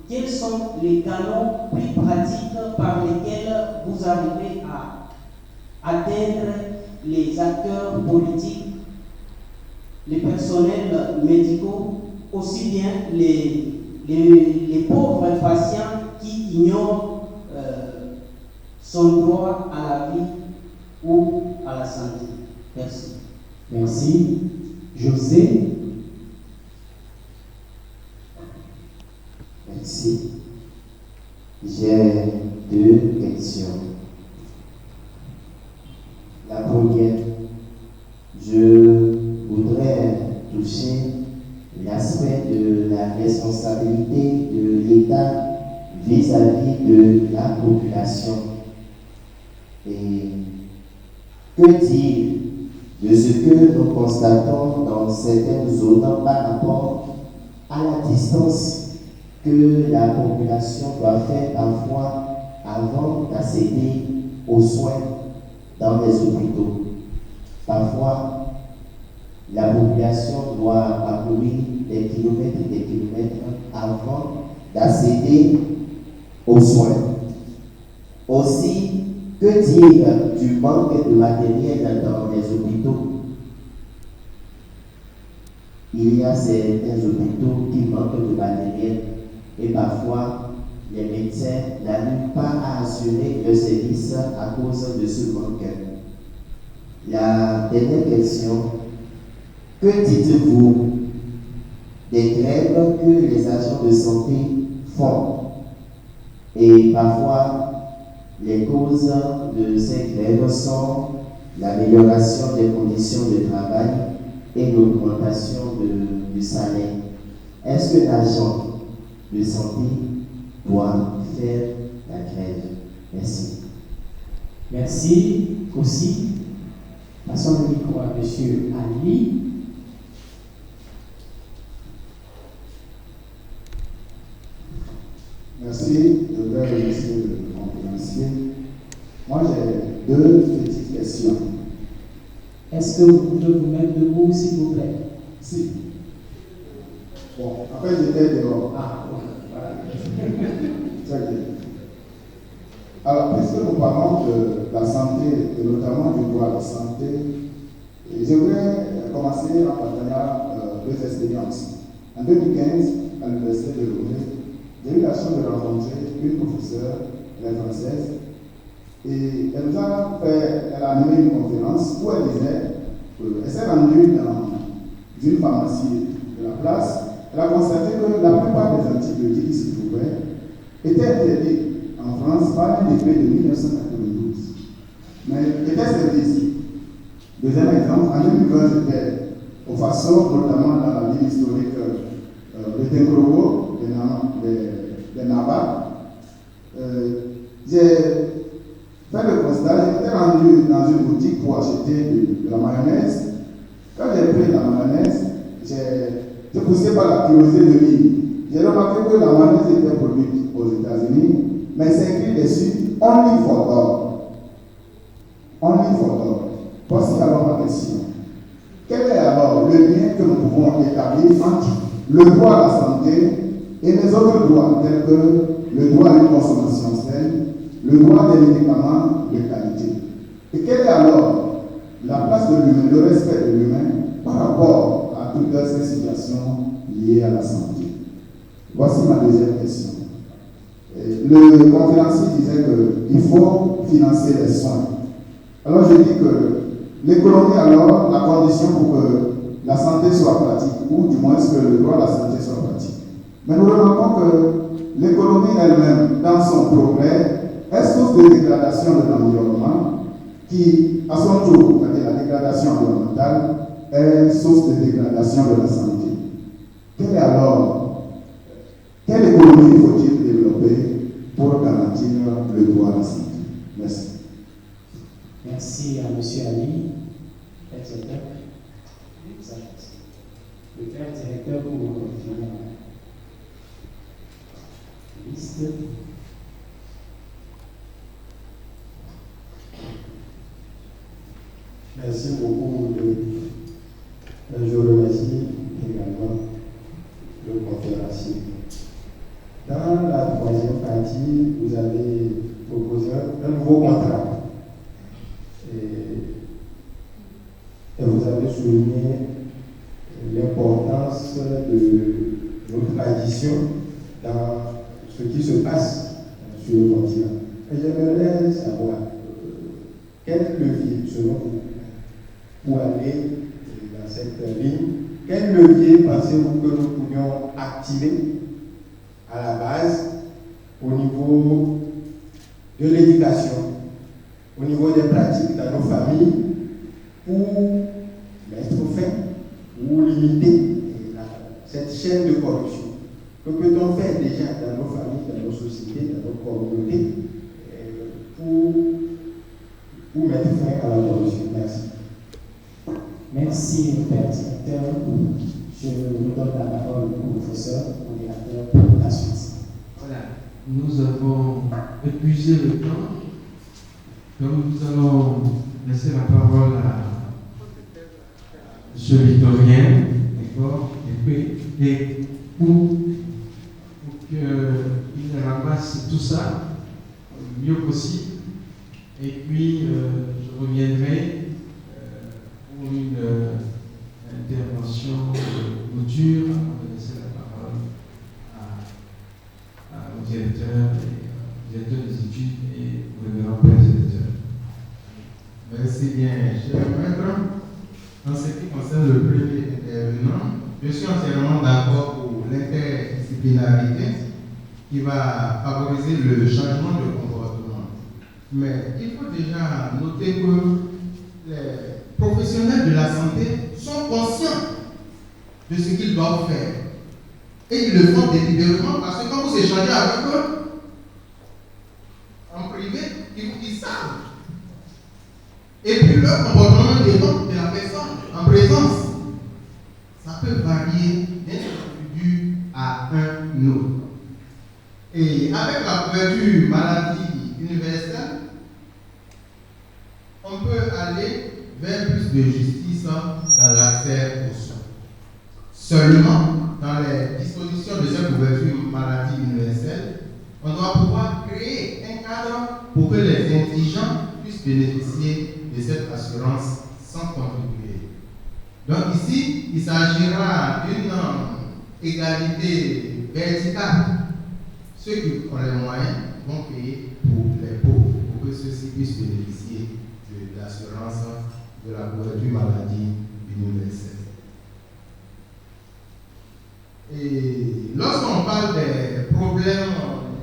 Speaker 10: quels sont les canaux plus pratiques par lesquels vous arrivez à atteindre les acteurs politiques, les personnels médicaux, aussi bien les pauvres patients qui ignorent son droit à la vie ou à la santé. Merci.
Speaker 3: Merci. José.
Speaker 11: Merci. J'ai deux questions. La première, je voudrais toucher l'aspect de la responsabilité de l'État vis-à-vis de la population. Et que dire de ce que nous constatons dans certaines zones par rapport à la distance que la population doit faire parfois avant d'accéder aux soins dans les hôpitaux. Parfois, la population doit parcourir des kilomètres et des kilomètres avant d'accéder aux soins. Aussi, que dire du manque de matériel dans les hôpitaux? il y a certains hôpitaux qui manquent de matériel et parfois les médecins n'arrivent pas à assurer le service à cause de ce manque. La dernière question, que dites-vous des grèves que les agents de santé font? Et parfois, les causes de ces grèves sont l'amélioration des conditions de travail et l'augmentation du salaire. Est-ce que l'agent de santé doit faire la grève? Merci.
Speaker 3: Merci aussi. Passons le micro à M. Ali.
Speaker 5: Merci. Je voudrais remercier le conférencier. Moi, j'ai deux petites questions.
Speaker 3: Est-ce que vous pouvez vous mettre debout, s'il vous plaît?
Speaker 5: Si. Bon, après, j'étais dehors. Ah, voilà. Très bien. Alors, puisque nous parlons de la santé, et notamment du droit à la santé, je voudrais commencer en partageant deux expériences. En 2015, à l'Université de Lomé, j'ai eu la chance de rencontrer une professeure, elle est française, et elle a animé une conférence où elle disait, elle s'est rendue dans une pharmacie de la place, elle a constaté que la plupart des antibiotiques qui s'y trouvaient étaient interdits en France par un décret de 1992. Mais étaient servis. Deuxième exemple, en 2020, j'étais au Faso, notamment dans la ville historique de Tenkrogo, de Naba. J'ai fait le constat, j'étais rendu dans une boutique pour acheter de la mayonnaise. Quand j'ai pris la mayonnaise, j'ai poussé par la curiosité de l'île. J'ai remarqué que la mayonnaise était produite aux États-Unis, mais c'est écrit dessus Only for dog. Only for dog. Voici alors ma question. Quel est alors le lien que nous pouvons établir entre le droit à la santé et les autres droits, tels que le droit à une consommation saine, le droit des médicaments de qualité? Et quelle est alors la place de l'humain, le respect de l'humain par rapport à toutes ces situations liées à la santé? Voici ma deuxième question. Le conférencier disait qu'il faut financer les soins. Alors je dis que l'économie, alors, la condition pour que la santé soit pratique, ou du moins que le droit à la santé soit pratique. Mais nous remarquons que l'économie elle-même, dans son progrès, est source de dégradation de l'environnement, qui, à son tour, c'est-à-dire la dégradation environnementale, est source de dégradation de la santé. Quelle économie faut-il développer pour garantir le droit à la santé? Merci.
Speaker 3: Merci à M. Ali, le père directeur pour finir la liste.
Speaker 12: Merci beaucoup. Je remercie également le conférencier. Dans la troisième partie, vous avez proposé un nouveau contrat. Et vous avez souligné l'importance de nos traditions dans ce qui se passe sur le continent. Et j'aimerais savoir quel levier, selon vous, pour aller dans cette ligne, quel levier pensez-vous que nous pourrions activer à la base au niveau de l'éducation, au niveau des pratiques dans nos familles, pour mettre fin ou limiter cette chaîne de corruption? Que peut-on faire déjà dans nos familles, dans nos sociétés, dans nos communautés pour mettre fin à la corruption? Merci.
Speaker 3: Merci, père directeur. Je vous donne la parole au professeur, au directeur pour la suite.
Speaker 1: Voilà, nous avons épuisé le temps. Donc nous allons laisser la parole à M. Victorien, d'accord, et pour qu'il ramasse tout ça le mieux possible. Et puis, je reviendrai pour une intervention clôture, on va laisser la parole au directeur des études et au révérend père directeur.
Speaker 2: Merci bien, cher maître. En ce qui concerne le premier intervenant, je suis entièrement d'accord pour l'interdisciplinarité qui va favoriser le changement de comportement. Mais il faut déjà noter que les professionnels de la santé sont conscients de ce qu'ils doivent faire. Et ils le font délibérément parce que quand vous échangez avec eux, en privé, ils savent. Et puis leur comportement dépend de la personne en présence. Ça peut varier d'un individu à un autre. Et avec la couverture maladie universelle, on peut aller vers plus de justice dans l'accès aux soins. Seulement, dans les dispositions de cette couverture maladie universelle, on doit pouvoir créer un cadre pour que les indigents puissent bénéficier de cette assurance sans contribuer. Donc ici, il s'agira d'une égalité verticale. Ceux qui ont les moyens vont payer pour les pauvres, pour que ceux-ci puissent bénéficier de l'assurance de la couverture maladie universelle. Et lorsqu'on parle des problèmes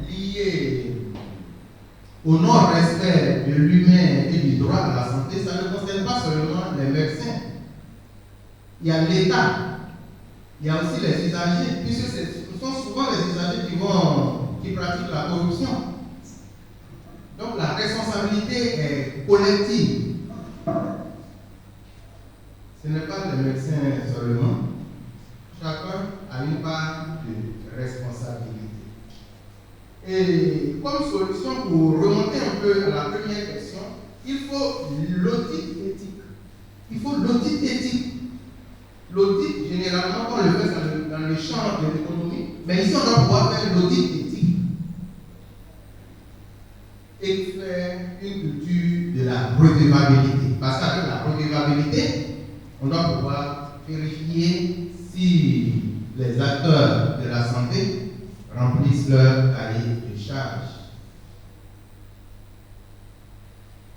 Speaker 2: liés au non-respect de l'humain et du droit à la santé, ça ne concerne pas seulement les médecins. Il y a l'État, il y a aussi les usagers, puisque ce sont souvent les usagers qui pratiquent la corruption. Donc la responsabilité est collective. Ce n'est pas les médecins seulement. Chacun a une part de responsabilité. Et comme solution pour remonter un peu à la première question, il faut l'audit éthique. Il faut l'audit éthique. L'audit, généralement, on le fait dans le champ de l'économie, mais ici, on doit pouvoir faire l'audit éthique et faire une culture de la redevabilité. Parce qu'avec la redevabilité, on doit pouvoir vérifier si les acteurs de la santé remplissent leur cahier de charges.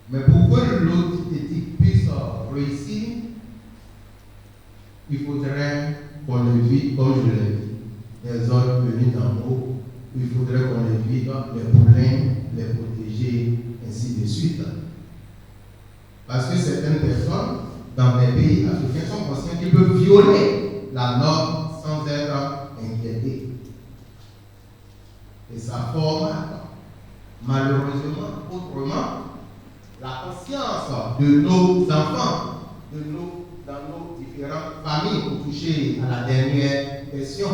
Speaker 2: Mais pour que l'audit éthique puisse réussir, il faudrait qu'on évite, comme je l'ai dit, les autres venus d'en haut. Il faudrait qu'on évite les poulains, les protéger, ainsi de suite. Parce que certaines personnes, dans les pays africains, sont conscients qu'ils peuvent violer la norme sans être inquiétés. Et ça forme, malheureusement, autrement, la conscience de nos enfants, dans nos différentes familles, pour toucher à la dernière question.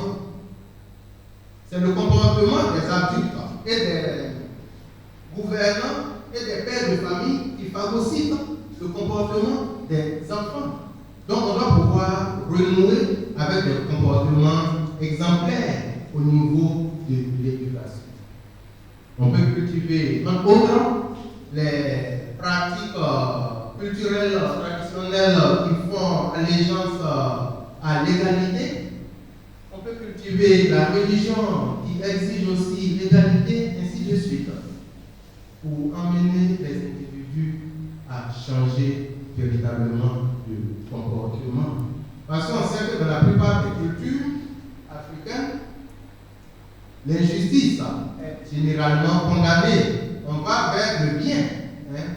Speaker 2: C'est le comportement des adultes et des gouvernants et des pères de famille qui phagocytent le comportement des enfants. Donc on doit pouvoir renouer avec des comportements exemplaires au niveau de l'éducation. On peut cultiver, en outre, les pratiques culturelles, traditionnelles qui font allégeance à l'égalité. On peut cultiver la religion qui exige aussi l'égalité, ainsi de suite, pour emmener les individus à changer véritablement de comportement. Parce qu'on sait que dans la plupart des cultures africaines, l'injustice est généralement condamnée. On va vers le bien.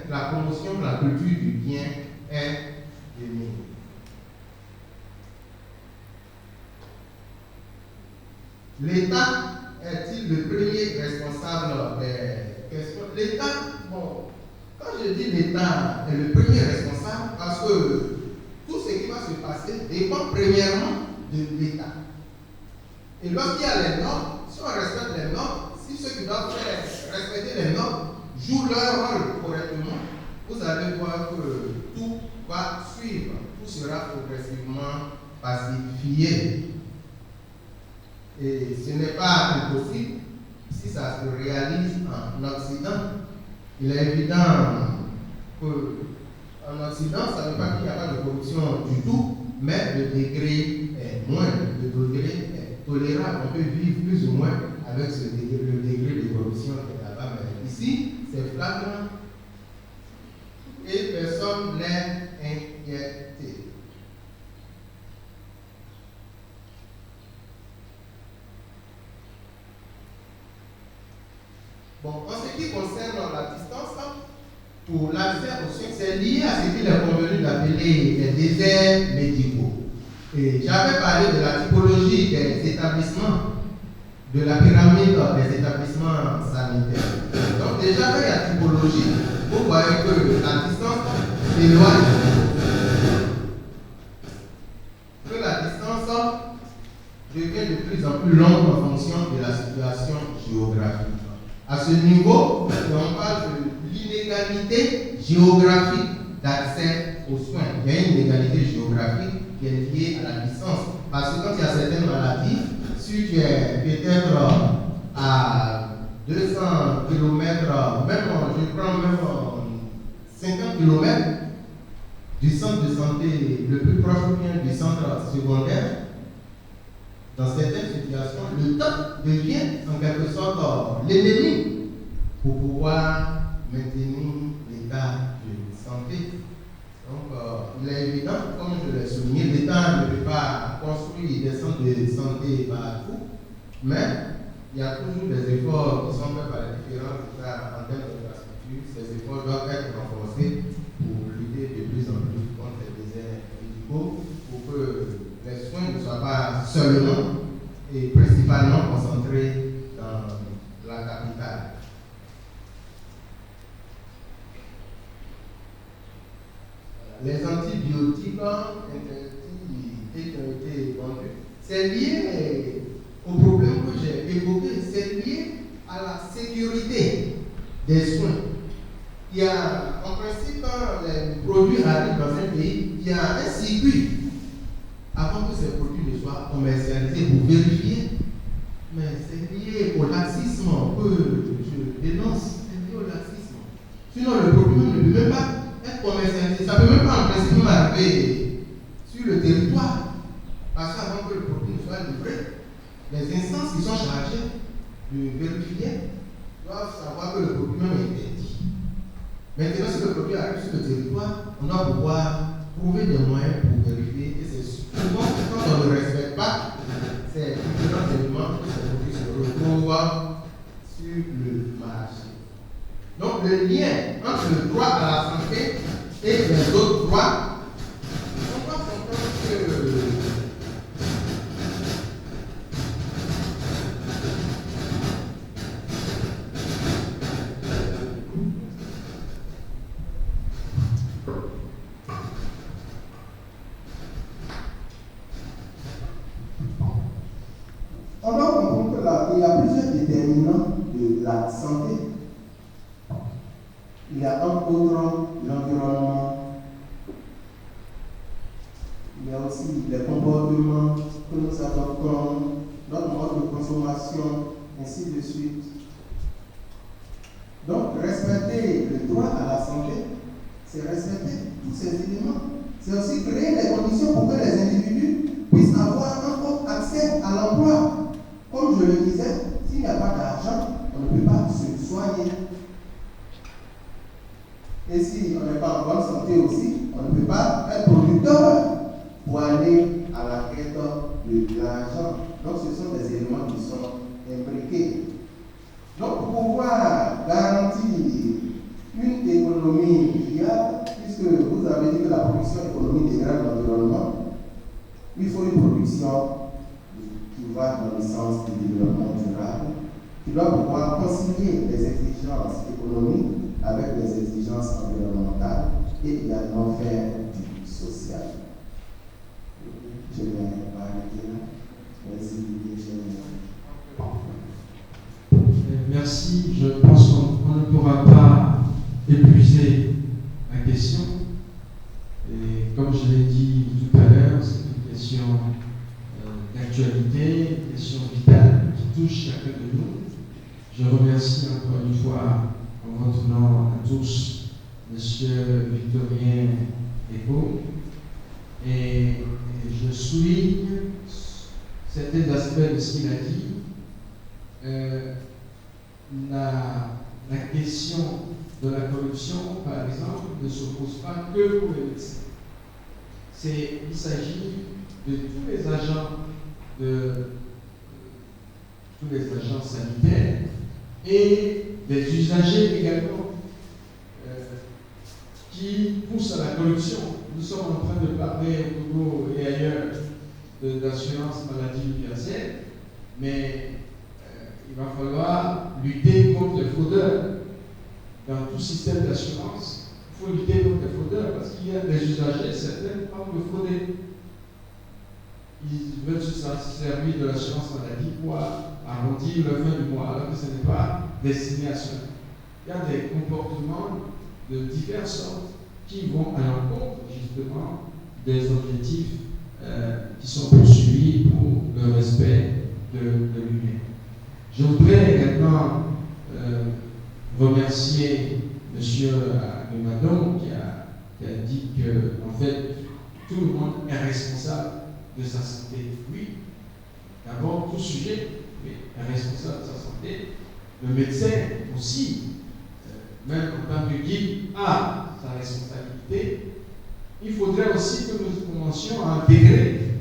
Speaker 2: La promotion de la culture du bien est donnée. L'État est-il le premier responsable des questions? L'État, bon, quand je dis l'État est le premier responsable, parce que tout ce qui va se passer dépend premièrement de l'État. Et lorsqu'il y a les normes, si on respecte les normes, si ceux qui doivent faire respecter les normes jouent leur rôle correctement, vous allez voir que tout va suivre, tout sera progressivement pacifié. Et ce n'est pas impossible si ça se réalise en Occident. Il est évident qu'en Occident, ça ne veut pas qu'il n'y a pas de corruption du tout, mais le degré est moindre, le peut vivre plus ou moins avec le degré de corruption qui est là-bas. Mais ici, c'est flagrant et personne n'est inquiété. Bon, en ce qui concerne la distance, pour l'accès aux soins, c'est lié à ce qu'il est convenu d'appeler les déserts médicaux. Et j'avais parlé de la typologie des établissements, de la pyramide des établissements sanitaires. Donc déjà avec la typologie, vous voyez que la distance éloigne, que la distance devient de plus en plus longue en fonction de la situation géographique. À ce niveau, on parle de l'inégalité géographique d'accès aux soins. Il y a une inégalité géographique qui est liée à la distance. Parce que quand il y a certaines maladies, si tu es peut-être à 200 km, même, je prends même 50 km du centre de santé le plus proche ou bien du centre secondaire, dans certaines situations, le temps devient en quelque sorte l'ennemi pour pouvoir maintenir l'état de santé. Donc, il est évident, comme je l'ai souligné, l'État ne peut pas construire des centres de santé partout, mais il y a toujours des efforts qui sont faits par les différents États en termes d'infrastructure. Ces efforts doivent être renforcés pour lutter de plus en plus contre les déserts médicaux, pour que les soins ne soient pas seulement et principalement concentrés dans la capitale. Les antibiotiques qui ont été vendus, c'est lié au problème que j'ai évoqué, c'est lié à la sécurité des soins. Il y a, en principe, quand les produits arrivent dans un pays, il y a un circuit avant que ces produits ne soient commercialisés pour vérifier. Mais c'est lié au laxisme que je dénonce, c'est lié au laxisme. Sinon, le produit ne peut même pas être commercialisé. Ça ne peut même pas en principe arriver sur le territoire. Parce qu'avant que le produit ne soit livré, les instances qui sont chargées de vérifier doivent savoir que le produit même est interdit. Maintenant, si le produit arrive sur le territoire, on doit pouvoir trouver des moyens pour vérifier. Et c'est souvent quand on ne respecte pas ces différents éléments que ces produits se retrouvent sur le marché. Donc, le lien entre le droit à la santé et les autres droits, on doit comprendre que
Speaker 5: on doit comprendre qu'il y a plusieurs déterminants de la santé. Il y a entre autres l'environnement, il y a aussi les comportements que nous adoptons, notre mode de consommation, ainsi de suite. Donc, respecter le droit à la santé, c'est respecter tous ces éléments. C'est aussi créer les conditions pour que les individus puissent avoir un bon accès à l'emploi. Comme je le disais, s'il n'y a pas d'argent, on ne peut pas se soigner. Et si on n'est pas en bonne santé aussi, on ne peut pas être producteur pour aller à la quête de l'argent. Donc ce sont des éléments qui sont imbriqués. Donc pour pouvoir garantir une économie viable, puisque vous avez dit que la production économique dégrade l'environnement, il faut une production qui va dans le sens du développement durable, qui doit pouvoir concilier les exigences économiques avec les exigences environnementales et également faire du social. Je vais m'arrêter là. Merci.
Speaker 1: Merci. Je pense qu'on ne pourra pas épuiser la question. Et comme je l'ai dit tout à l'heure, c'est une question d'actualité, une question vitale qui touche chacun de nous. Je remercie encore une fois, en votre nom à tous, M. Victorien Ego. Et je souligne certains aspects de ce qu'il a dit. La question de la corruption, par exemple, ne s'oppose pas que pour les médecins. Il s'agit de tous les agents sanitaires et des usagers également qui poussent à la corruption. Nous sommes en train de parler au Togo et ailleurs d'assurance maladie universelle, mais il va falloir lutter contre les fraudeurs. Dans tout système d'assurance, il faut lutter contre les fraudeurs parce qu'il y a des usagers, certains parlent de frauder. Ils veulent se servir de l'assurance maladie pour arrondir le fin du mois, alors que ce n'est pas destiné à cela. Il y a des comportements de diverses sortes qui vont à l'encontre justement des objectifs qui sont poursuivis pour le respect de l'humain. Je voudrais également remercier M. Agumadon qui a dit que en fait tout le monde est responsable de sa santé. Oui, d'abord tout sujet est responsable de sa santé. Le médecin aussi, même en tant que guide, a sa responsabilité. Il faudrait aussi que nous commencions à intégrer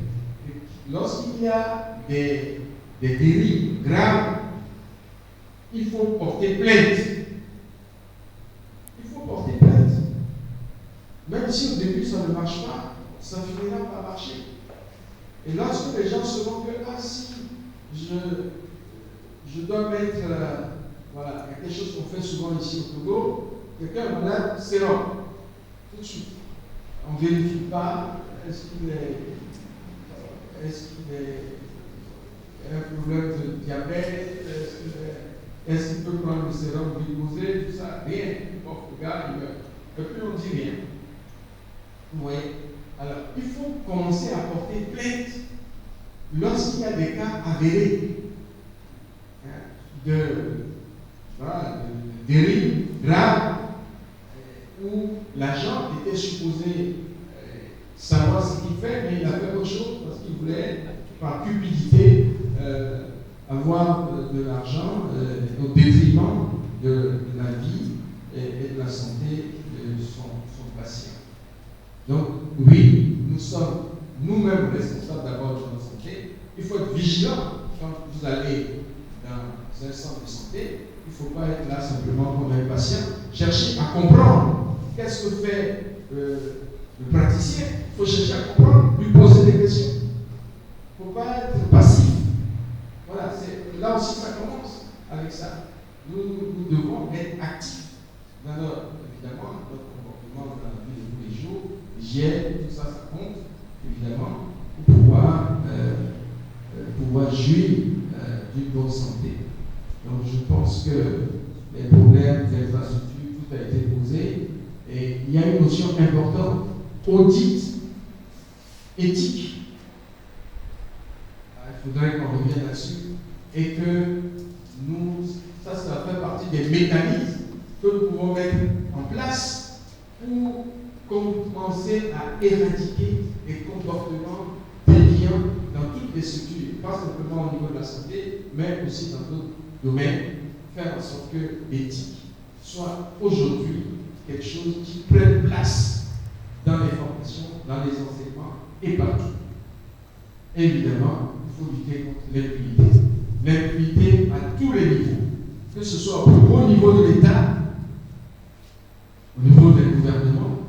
Speaker 1: lorsqu'il y a des dérives graves, il faut porter plainte. Il faut porter plainte. Même si au début ça ne marche pas, ça finira par marcher. Et lorsque les gens sauront que, si je dois mettre, voilà, quelque chose qu'on fait souvent ici au Togo, quelqu'un est malade, sérum, tout de suite. On ne vérifie pas, est-ce qu'il a un problème de diabète, est-ce qu'il peut prendre le sérum glucosé, tout ça, rien. Le gars, il meurt. Et puis on ne dit rien. Vous voyez? Alors, il faut commencer à porter plainte lorsqu'il y a des cas avérés de dérives graves où l'agent était supposé savoir ce qu'il fait, mais il a fait autre chose parce qu'il voulait, par cupidité, avoir de l'argent au détriment de la vie et de la santé de son patient. Donc, oui, nous sommes nous-mêmes responsables d'abord de notre santé. Il faut être vigilant quand vous allez dans un centre de santé. Il ne faut pas être là simplement comme un patient. Chercher à comprendre qu'est-ce que fait le praticien. Il faut chercher à comprendre, lui poser des questions. Il ne faut pas être passif. Voilà, là aussi ça commence avec ça. Nous devons être actifs dans évidemment, notre comportement dans la vie de tous les jours. L'hygiène, tout ça, ça compte, évidemment, pour pouvoir jouir d'une bonne santé. Donc je pense que les problèmes d'infrastructure, tout a été posé, et il y a une notion importante, audit éthique. Il faudrait qu'on revienne là-dessus, et que ça fait partie des mécanismes que nous pouvons mettre en place pour commencer à éradiquer les comportements déviants dans toutes les structures, pas simplement au niveau de la santé, mais aussi dans d'autres domaines, faire en sorte que l'éthique soit aujourd'hui quelque chose qui prenne place dans les formations, dans les enseignements et partout. Évidemment, il faut lutter contre l'impunité. L'impunité à tous les niveaux, que ce soit au niveau de l'État, au niveau des gouvernements,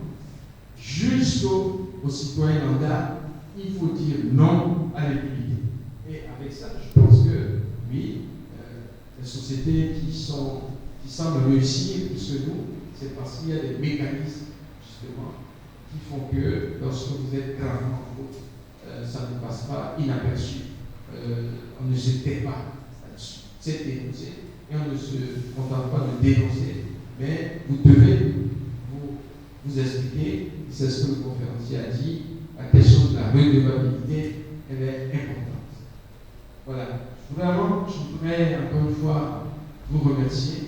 Speaker 1: jusqu'aux citoyens lambda, il faut dire non à l'impunité. Et avec ça, je pense que, oui, les sociétés qui semblent réussir plus que nous, c'est parce qu'il y a des mécanismes, justement, qui font que lorsque vous êtes gravement en faute, ça ne passe pas inaperçu. On ne se tait pas là-dessus. C'est dénoncé. Et on ne se contente pas de dénoncer, mais vous devez vous expliquer. C'est ce que le conférencier a dit. La question de la redevabilité, elle est importante. Voilà. Vraiment, je voudrais encore une fois vous remercier.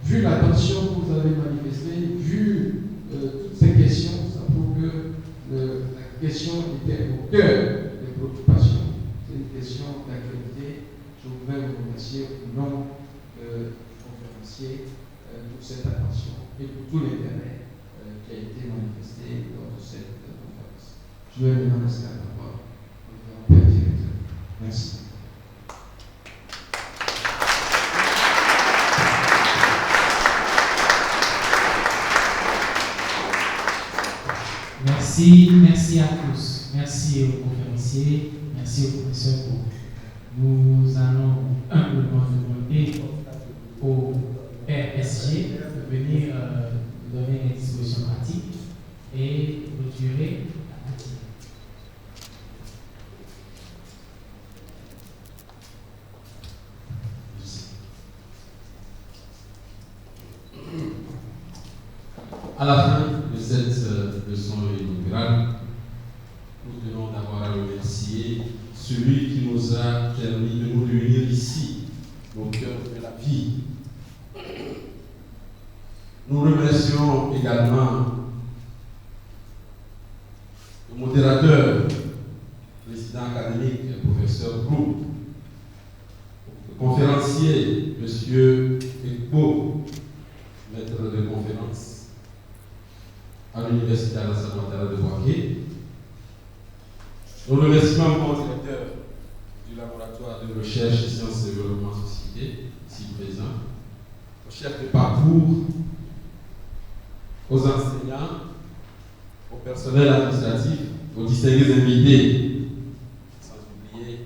Speaker 1: Vu l'attention que vous avez manifestée, vu toutes ces questions, ça prouve que la question était au cœur des préoccupations. questions d'actualité, je voudrais vous remercier au nom du conférencier pour cette attention et pour tout l'intérêt qui a été manifesté lors de cette conférence. Je vais maintenant laisser la parole au Père directeur. Merci.
Speaker 3: Merci à tous. Merci aux conférenciers, merci au professeur. Nous allons humblement demander au PSG de venir donner les dispositions pratiques et clôturer la matinée.
Speaker 13: À la fin de cette leçon inaugurale, nous tenons d'abord à remercier celui qui nous a permis de nous réunir ici, au cœur de la vie. Nous remercions également le modérateur, le président académique, le professeur Blum, le conférencier, M. Ekpo, maître de conférence à l'Université Alassane Ouattara de Bouaké. Nous remercions mon directeur du laboratoire de recherche et sciences et développement société, ici présent, au chef de parcours, aux enseignants, au personnel administratif, aux distingués invités, sans oublier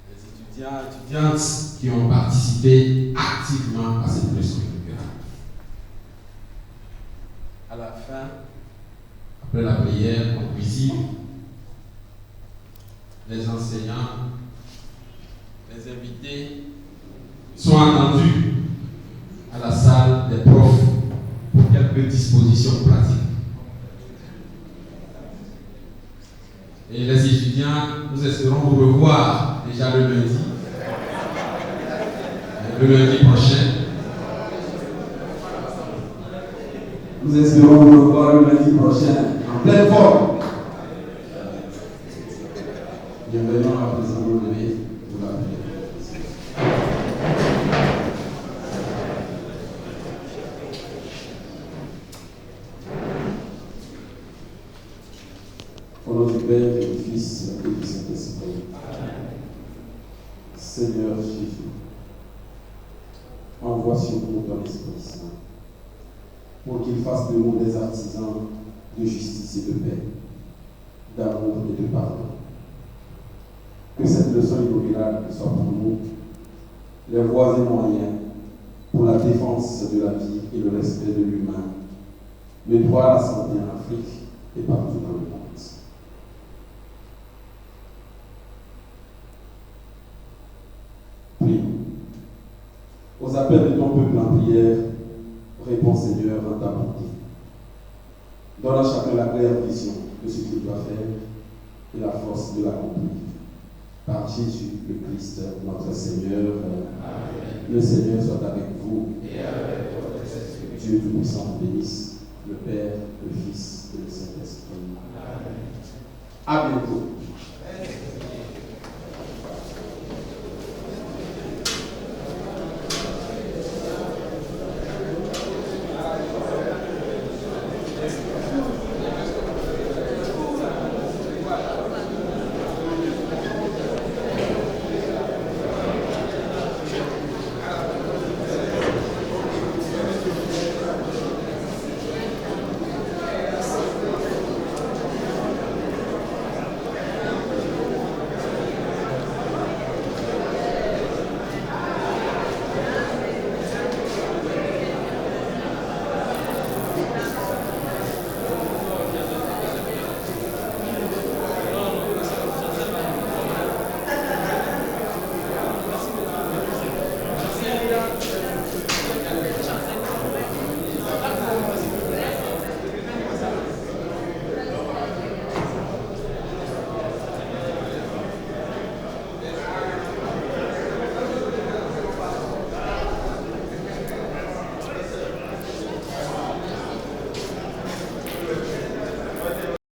Speaker 13: les étudiants et étudiantes qui ont participé activement à cette leçon. À la fin, après la prière conclusive, les enseignants, les invités sont attendus à la salle des profs pour quelques dispositions pratiques. Et les étudiants, nous espérons vous revoir déjà le lundi prochain. Nous espérons vous revoir le lundi prochain en pleine forme. Bienvenue à la présence de l'Église pour la prière. Au nom du Père et du Fils et du Saint-Esprit. Seigneur Jésus, envoie sur nous ton Esprit Saint, pour qu'il fasse de nous des artisans de justice et de paix, d'amour et de pardon. Que cette leçon inaugurale soit pour nous les voies et moyens pour la défense de la vie et le respect de l'humain, le droit à la santé en Afrique et partout dans le monde. Prions. Aux appels de ton peuple en prière, réponds Seigneur en ta bonté. Donne à chacun la claire vision de ce qu'il doit faire et la force de l'accomplir. Par Jésus le Christ, notre Seigneur. Amen. Le Seigneur soit avec vous. Et avec votre esprit. Dieu Tout-Puissant bénisse, le Père, le Fils et le Saint-Esprit. Amen. À bientôt.